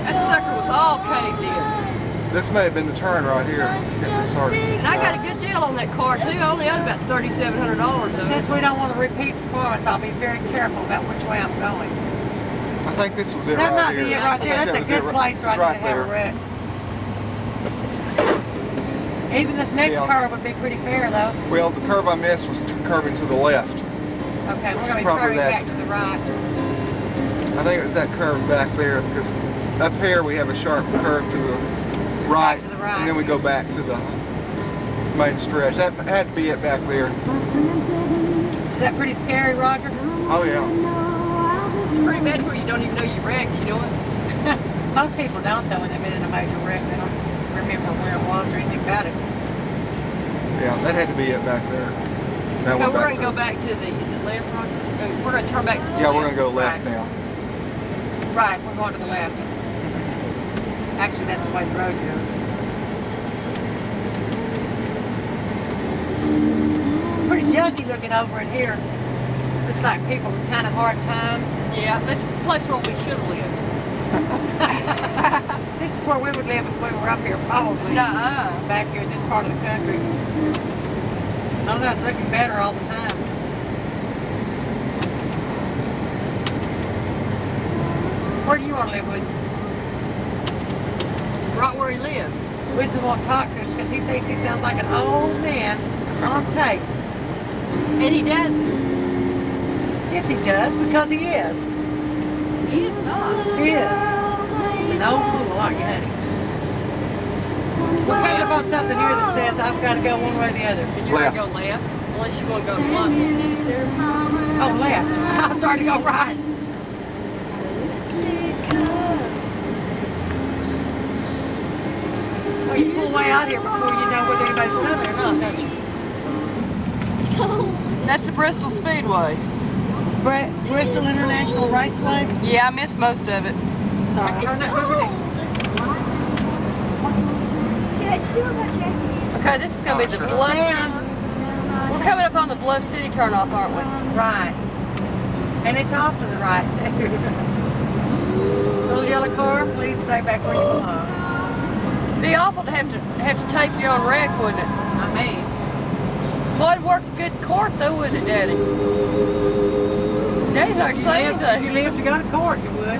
That sucker was all caved in. This may have been the turn right here. And I got a good deal on that car too. I only owed about $3,700 of it. Since we don't want to repeat performance, I'll be very careful about which way I'm going. I think this was it That right might here. be it right there. That's a good place right there to have a wreck. Even this next curve would be pretty fair though. Well, the curve I missed was curving to the left. Okay, we're going to be Probably curving that. back to the right. I think it was that curve back there because up here we have a sharp curve to the right, and then we go back to the main stretch. That had to be it back there. Is that pretty scary, Roger? Oh yeah. It's pretty bad where you don't even know you wrecked, you know it? Most people don't though when they've been in a major wreck. They don't remember where it was or anything about it. Yeah, that had to be it back there. So now we're going to go back to the, is it left, Roger? We're going to turn back to the Yeah, left. we're going to go left now. Right, we're going to the left. Actually, that's the way the road goes. Pretty junky looking over in here. Looks like people with kind of hard times. Yeah, that's the place where we should have lived. This is where we would live if we were up here, probably. Back here in this part of the country. I don't know, it's looking better all the time. Where do you want to live, Woods? Right where he lives. Woods won't talk to us because he thinks he sounds like an old man on tape. And he doesn't. Yes, he does, because he is. He is not. He is. Just an old fool, aren't you, honey? We're coming up on something here that says I've got to go one way or the other. And you're going to go left, unless you want to go left. Oh, left. I'm starting to go right. Well, you pull way out here before you know whether anybody's coming or not, don't you? That's the Bristol Speedway. Bristol International Raceway? Yeah, I missed most of it. Sorry. Turn that over there. Okay, this is going to be the Bluff. We're coming up on the Bluff City turnoff, aren't we? Right. And it's off to the right, too. Little yellow car, please stay back where you belong. Be awful to have to tape your own wreck, wouldn't it? I mean. Well, it'd work a good court though, wouldn't it, Daddy? Daddy's not saying If that. you live to go to court, you would.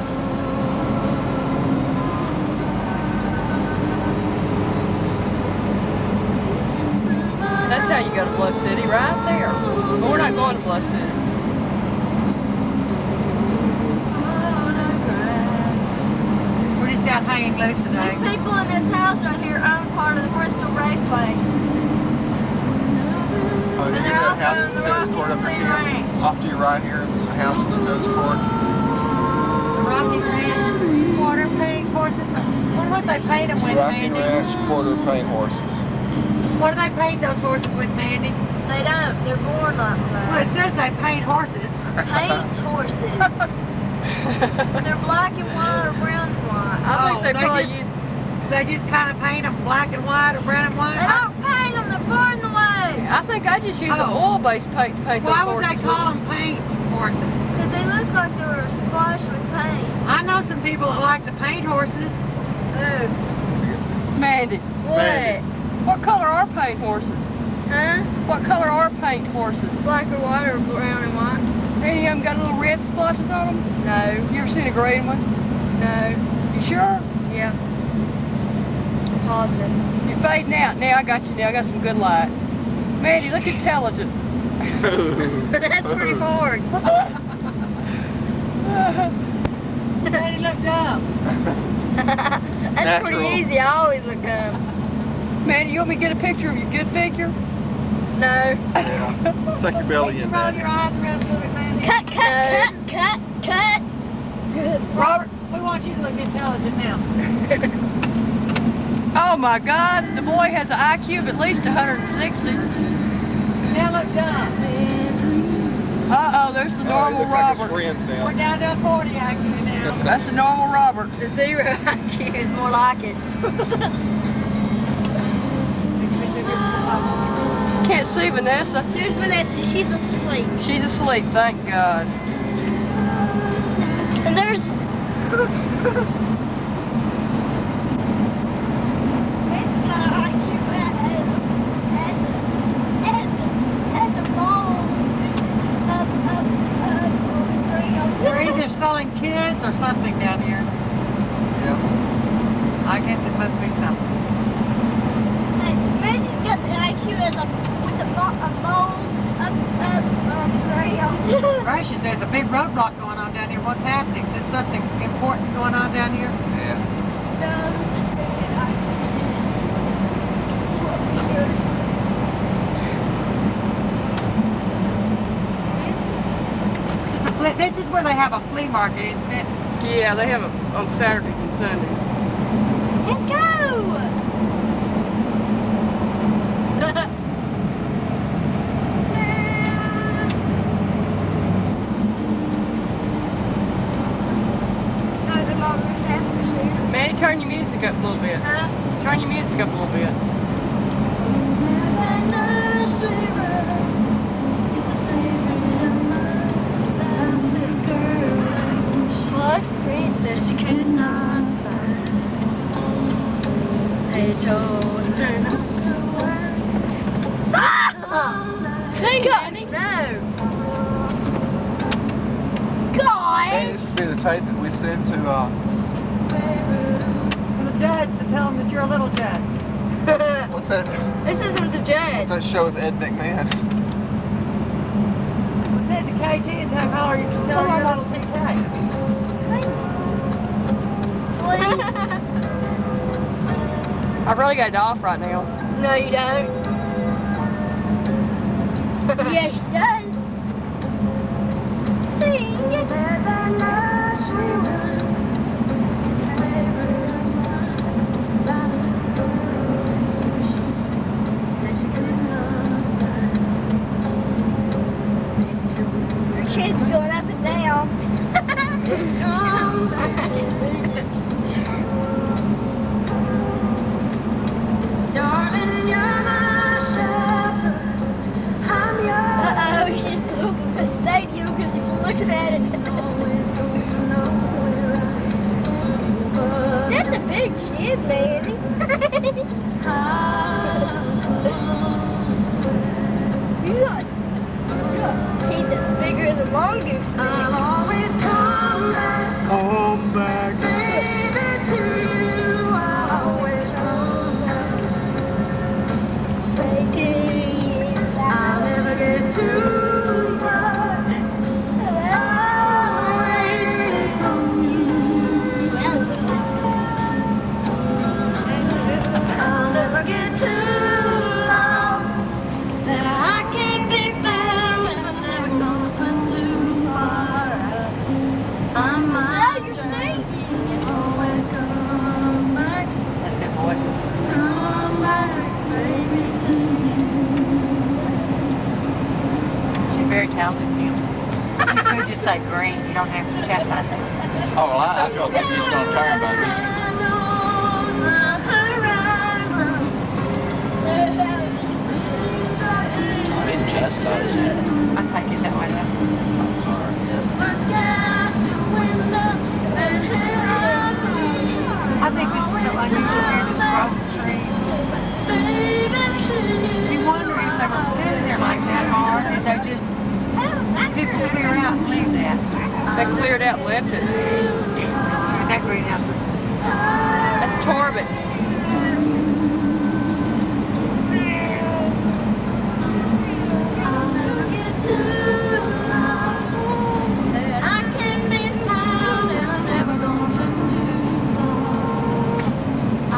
That's how you go to Bluff City, right there. But we're not going to Bluff City. We're just out hanging loose today. These people in this house right here own part of the Bristol Raceway. Oh, you And get they're that house also with the tennis in the court up Rocky here. Ranch. Off to your right here, there's a house with a tennis court. The Rocky Ranch, quarter paint horses. I wonder what they paint them with, Rocky Mandy. Ranch quarter paint horses. What do they paint those horses with, Mandy? They don't. They're born like Well, that. it says they paint horses. Paint horses. They're black and white or brown and white. I think they probably just, use... They just kind of paint them black and white or brown and They white. don't paint them. They're born the way. I think I just use an oil-based paint to paint those Why would horses. they call them paint horses? Because they look like they were splashed with paint. I know some people that like to paint horses. Oh. Mandy, Mandy. what color are paint horses? Huh? What color are paint horses? Black or white or brown and white? Any of them got little red splashes on them? No. You ever seen a green one? No. You sure? Yeah. Positive. You're fading out. Now I got you now. I got some good light. Mandy, look intelligent. That's pretty hard. Mandy, look dumb. That's Natural. pretty easy. I always look dumb. Mandy, you want me to get a picture of your good figure? No. Yeah. Suck your belly in Roll that. your eyes around a little bit, Mandy. Cut. Robert, we want you to look intelligent now. Oh my God, the boy has an IQ of at least 160. Now look dumb. Uh-oh, there's the normal Looks like his Robert. friends now. We're down to a 40 IQ now. That's the normal Robert. The 0 IQ is more like it. can't see Vanessa. There's Vanessa. She's asleep. She's asleep, thank God. And there's... They're either selling kids or something down here. Yeah. I guess it must be something. Mandy's got the IQ as with a bowl of Gracious, there's a big roadblock going on down here. What's happening? Is there something important going on down here? Yeah. This is where they have a flea market, isn't it? Yeah, they have it on Saturdays and Sundays. Let's go! Manny, turn your music up a little bit. Turn your music up a little bit. What that she could not find. They told her not to worry. Stop! Sing it! No. Hey, God! this would be the tape that we send to, For the judge to tell them that you're a little judge. what's that? This isn't the judge. What's that show with Ed McMahon? We said to KT and tell how are you to tell your little TK. I've really got it off right now. No, you don't. Yes, she does. Sing it. There's a nursery rhyme. His favorite that she could not find. Her chin's going up and down. Come back. Darling, you're my shepherd. I'm yours. Uh-oh, she's pooping the stadium because he's looking at it. That's a big chin, Manny. you got teeth that's bigger than a mongoose. I'll always come back. Come back. Baby, to you, I'll always come back. Stay till I'll never get too far. I'll wait on you. I'll never get too lost. That I can't be found. I'm never gonna swim too far. I'm my journey. Always come back. That's good voices. Come back, baby, to you. She's very talented, Neil. You could just say green. You don't have to chastise her. Oh, well, I felt like you was going to turn by me. I didn't chastise you. I take it that way now. I'm sorry. Just look out your window and hear our breeze. I think this is so unusual here, this growth of trees. You wonder if they were put in there like that or if they just people clear out and leave that. They cleared out and left it. That greenhouse was That's Torbett's. I'll never get too lost. That I can be found and I'm never gonna swim too far.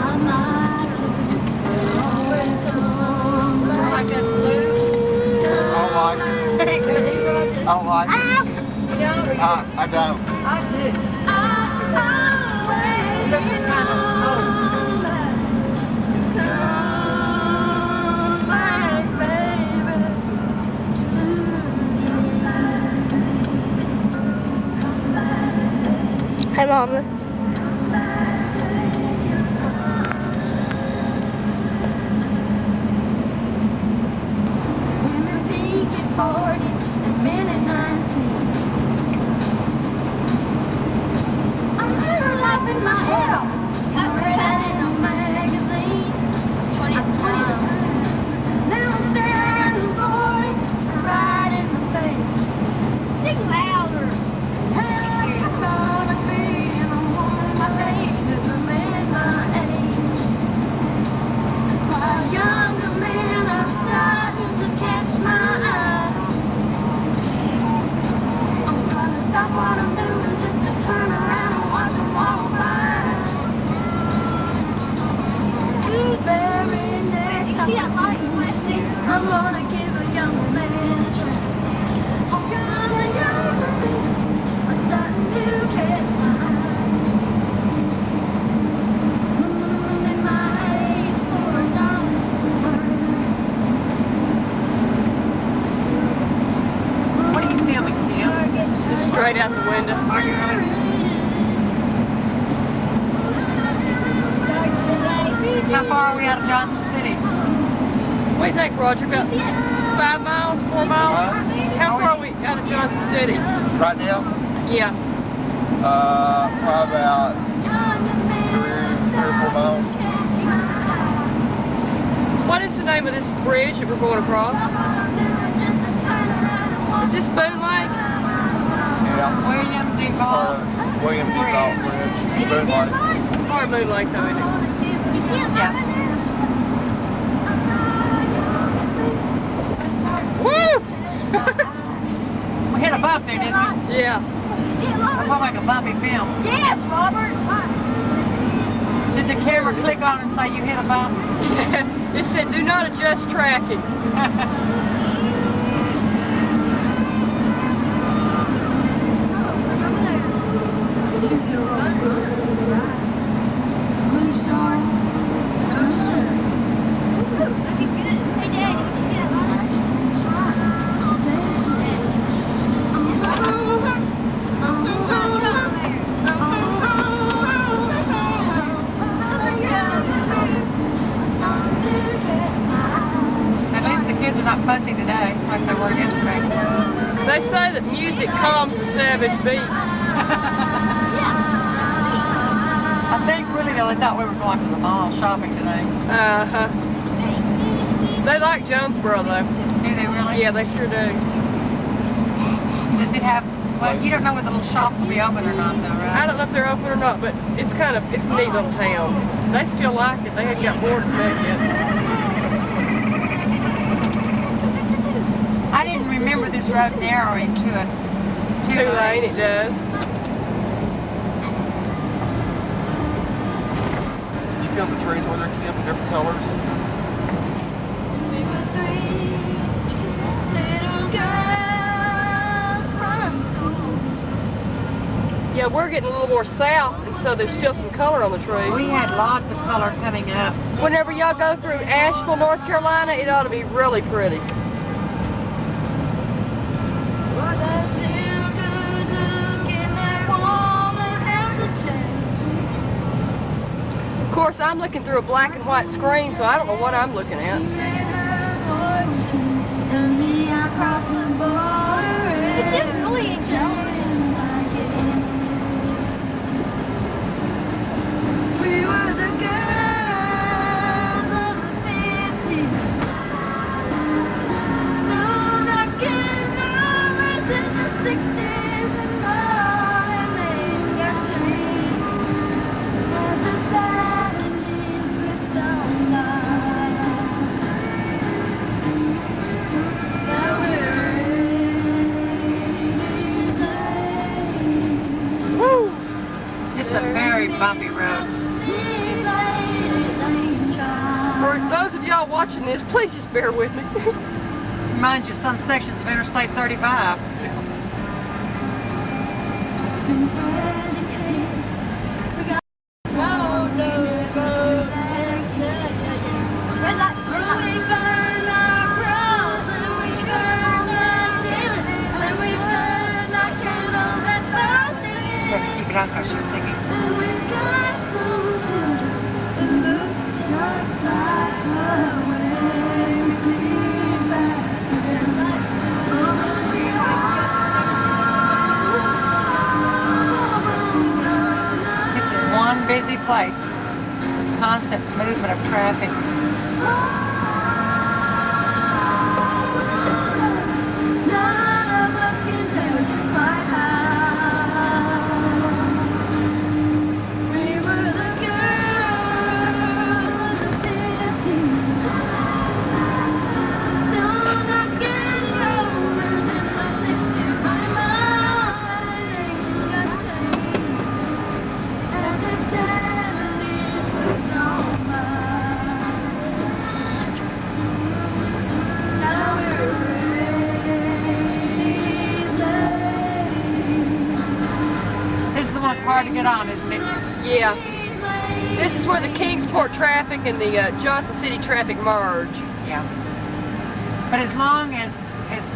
I'm not always come back. like that blue. I like it. I like it. I don't. I do. Look, it's kind of old. Come back, baby, to you. Hey, Mama. I'm gonna give a young man a try. Young and young feet are starting to catch my eye. And my age for a dollar. What are you filming, Kim? Just straight out the window. Are you really? How far are we out of Johnson City? What do you think, Roger? About 5 miles, 4 miles? How far are we out of Johnson City? Right now, Yeah. probably about 3 or 4 miles. What is the name of this bridge that we're going across? Is this Boone Lake? Yeah. William D. Ball. William D. Ball Bridge, Boone Lake. Or Boone Lake, though, isn't it? Yeah. Woo! We hit a bump there, didn't we? Yeah. We're probably like a bumpy film. Yes, Robert. Did the camera click on and say you hit a bump? It said, do not adjust tracking. At least the kids are not fussy today, like they were yesterday. They say that music calms the savage beast. I think really though they thought we were going to the mall shopping today. Uh-huh. They like Jonesboro, though. Do they really? Yeah, they sure do. Does it have, well, you don't know whether the little shops will be open or not though, I right? don't know if they're open or not, but it's it's a neat little town. They still like it. They hadn't got bored of that yet. I didn't remember this road narrowing to a Two-lane, it does. You filmed the trees over there, Kim, in different colors? Yeah, we're getting a little more south, and so there's still some color on the trees. We had lots of color coming up. Whenever y'all go through Asheville, North Carolina, it ought to be really pretty. Of course, I'm looking through a black and white screen, so I don't know what I'm looking at. It's really jealous. We were the girls of the 50s. Still not getting numbers in the 60s. All the names got changed as the 70s slipped on by. Now we're 80s late. Woo! It's a very bumpy road. For those of y'all watching this, please just bear with me. Mind you, some sections of Interstate 35. You have to keep it on because she's singing. This is one busy place. Constant movement of traffic. This is where the Kingsport traffic and the Johnson City traffic merge. Yeah. But as long as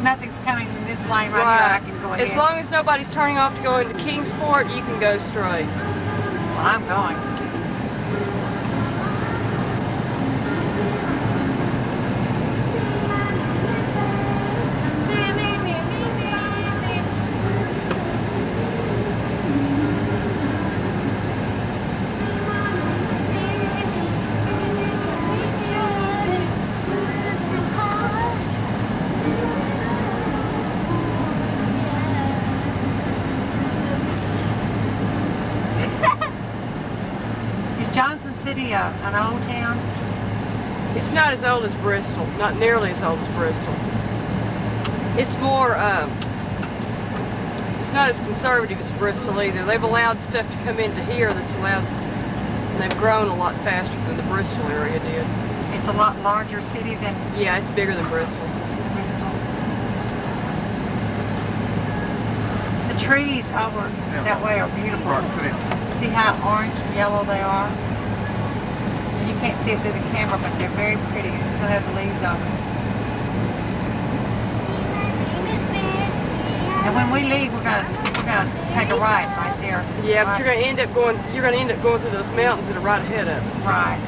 nothing's coming from this lane right here, I can go ahead. As long as nobody's turning off to go into Kingsport, you can go straight. Well, I'm going. Johnson City, an old town? It's not as old as Bristol, not nearly as old as Bristol. It's more, it's not as conservative as Bristol either. They've allowed stuff to come into here that's allowed, and they've grown a lot faster than the Bristol area did. It's a lot larger city than... Yeah, it's bigger than Bristol. The trees over that way are beautiful. See how orange and yellow they are? So you can't see it through the camera, but they're very pretty and still have the leaves on them. And when we leave, we're gonna take a right there. Yeah, but you're gonna end up going through those mountains that are right ahead of us. Right.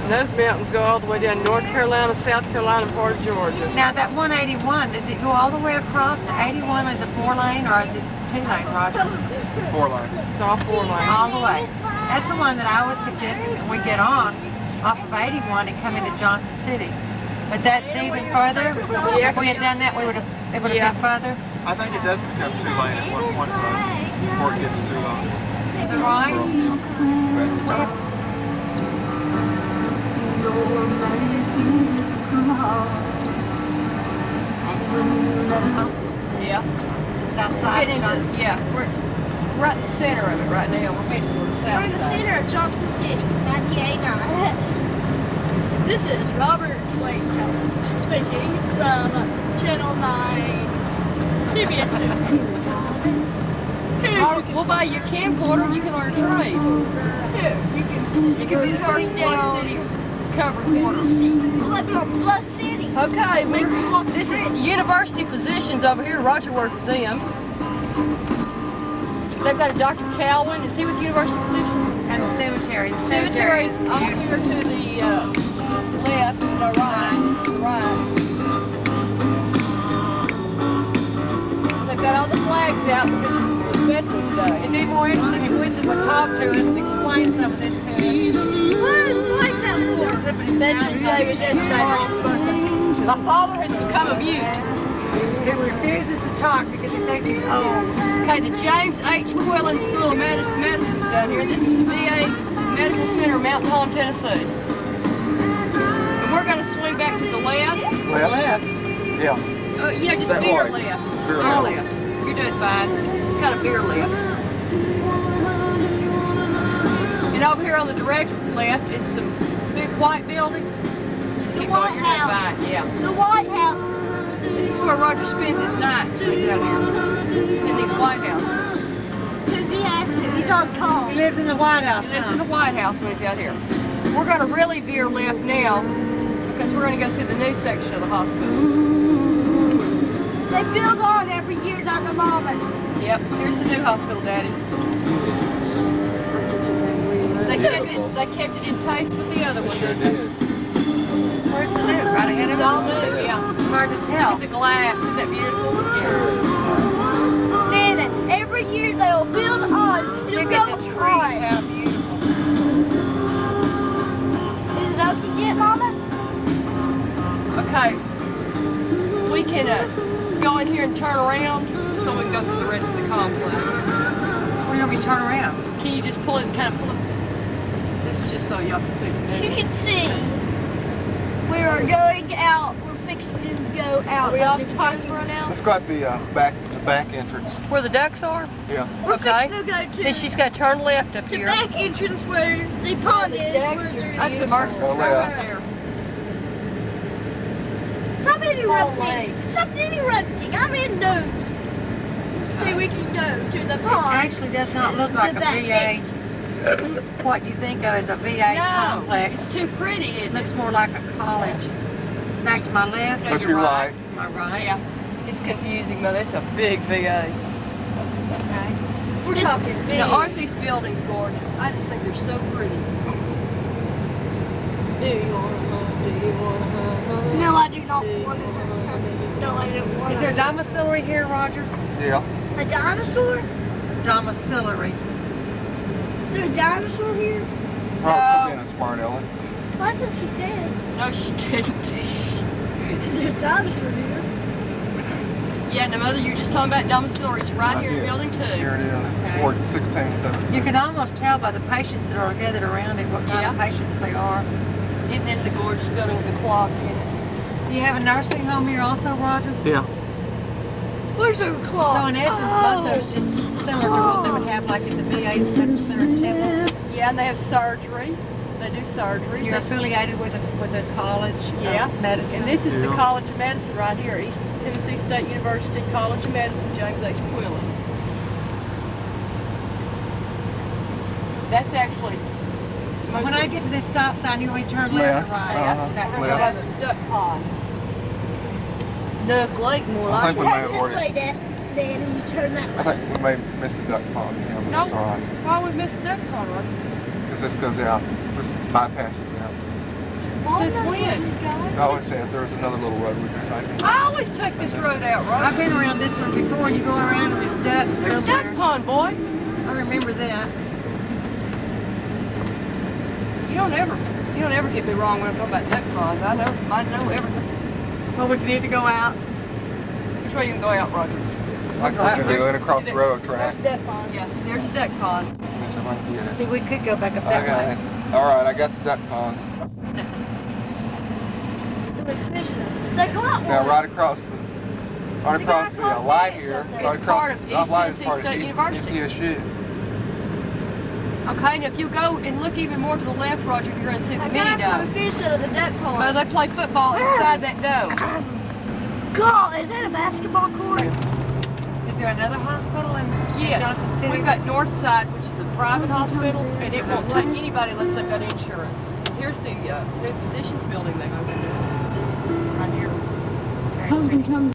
And those mountains go all the way down North Carolina, South Carolina, and part of Georgia. Now that 181, does it go all the way across to 81? Is it 4-lane or is it 2-lane, Roger? It's 4-lane. It's all 4-lane. All the way. That's the one that I was suggesting that we get on off of 81 and come into Johnson City. But that's even further. Yeah, if we had done that, it would have been further. I think it does become 2-lane at one point before it gets to the right. Yeah. It's outside. Yeah, we're right in the center of it right now. We're heading to the south. We're in the center of Johnson City, 1989. This is Robert Wayne Howard speaking from Channel 9 CBS News. We'll buy you a camcorder and you can learn a trade. Here, you can see. You can be the first Bluff City cover corner. Like on Bluff City. Okay, this is University Physicians over here. Roger worked with them. They've got a Dr. Calvin. Is he with University Physicians? And the cemetery. The Cemetery's off here to the left, the right. They've got all the flags out because it's Veterans Day. It'd be more interesting if Winston would talk to us and explain some of this to us. What is flags out for? Veterans Day was yesterday. My father has become a mute. He refuses to talk because he thinks he's old. Okay, the James H. Quillen School of Medicine's down here. This is the VA Medical Center, Mountain Home, Tennessee. And we're going to swing back to the left. left. Yeah. Yeah, just veer left. Veer left. You're doing fine. Just kind of veer left. And over here on the direct left is some big white buildings. Just keep going. You're doing fine. Yeah. The White House. This is where Roger spends his nights when he's out here. He's in these White Houses. Because he has to. He's on call. He lives in the White House. He lives in the White House when he's out here. We're going to really veer left now because we're going to go see the new section of the hospital. They build on every year down the moment. Yep, here's the new hospital, Daddy. They kept it in taste with the other one. Where's the new? Right ahead of It's all us? new, yeah. It's hard to tell. The glass, isn't that beautiful? And every year they'll build on. Look at the trees, how beautiful. Is it open yet, Mama? Okay. We can go in here and turn around so we can go through the rest of the complex. We're going to be turn around. Can you just pull it and kind of pull it? This was just so y'all can see the You new. can see. We are going out. We're fixing to go out. Are we off the to parking lot now? Let's go out the back entrance. Where the ducks are? Yeah. We're Okay. fixing to go to Then she's got to turn left up the here. back entrance where the pond is. That's the emergency Oh, room yeah. right there. Stop interrupting. Stop interrupting. I'm in news. we can go to the It pond. actually does not look like a VA, what you think of as a VA complex. It's too pretty, It isn't looks it? more like a college. Back to my left. So to your right. My right. Yeah. It's confusing, though. It's a big VA. Okay. We're talking big. Now, aren't these buildings gorgeous? I just think they're so pretty. Do you want to hug? Do you want to hug? No, I do not want to hug. No, I don't want Is to. there domiciliary here, Roger? Yeah. A dinosaur? Domiciliary. Is there a dinosaur here? Probably being a smart aleck. That's what she said. No, she didn't. Is there a dinosaur here? Yeah, no, Mother, you're just talking about domiciliaries right here in building 2. Here it is. Okay. Ward 16, 17. You can almost tell by the patients that are gathered around it what kind of patients they are. Isn't this a gorgeous building with a clock in it? Do you have a nursing home here also, Roger? Yeah. Where's the clock? So in essence, most of it's just similar to what they would have like at the VA Center in Temple. Yeah, and they have surgery. They do surgery. You're affiliated with a college of medicine. And this is the College of Medicine right here, East Tennessee State University College of Medicine, James H. Quillis. That's actually... When I get to this stop sign, you want me to turn left or right? We're going to have a duck pond. Duck Lake, more I like think it. we may have This way, already. Daddy, you turn that I way. think we may miss the duck pond. Yeah, but No. it's all right. Why would we miss the duck pond, Roger? Because this goes out. This bypasses out. Since when? I always says there's another little road we can take. I always take this road out, Roger. I've been around this one before. You go around and there's ducks There's somewhere. duck pond, boy. I remember that. You don't ever get me wrong when I'm talking about duck ponds. I know everything. Well, we need to go out. Which way you can go out, Roger? Like what you're doing across the railroad track. There's a duck pond. Yeah, there's a duck pond. Yes, I might get it. See, we could go back up I that got way. it. All right, I got the duck pond. They go out Now one. right across the light here, right across the light is part of ETSU. Okay, and if you go and look even more to the left, Roger, you're going to see the I mini got a dome. fish out of the duck pond. Well, they play football inside that dome. God, is that a basketball court? Is there another hospital in Yes, Johnson City? we've got Northside, which is a private hospital, and it won't take anybody unless they've got insurance. And here's the new physicians building they moved into right here. Husband comes.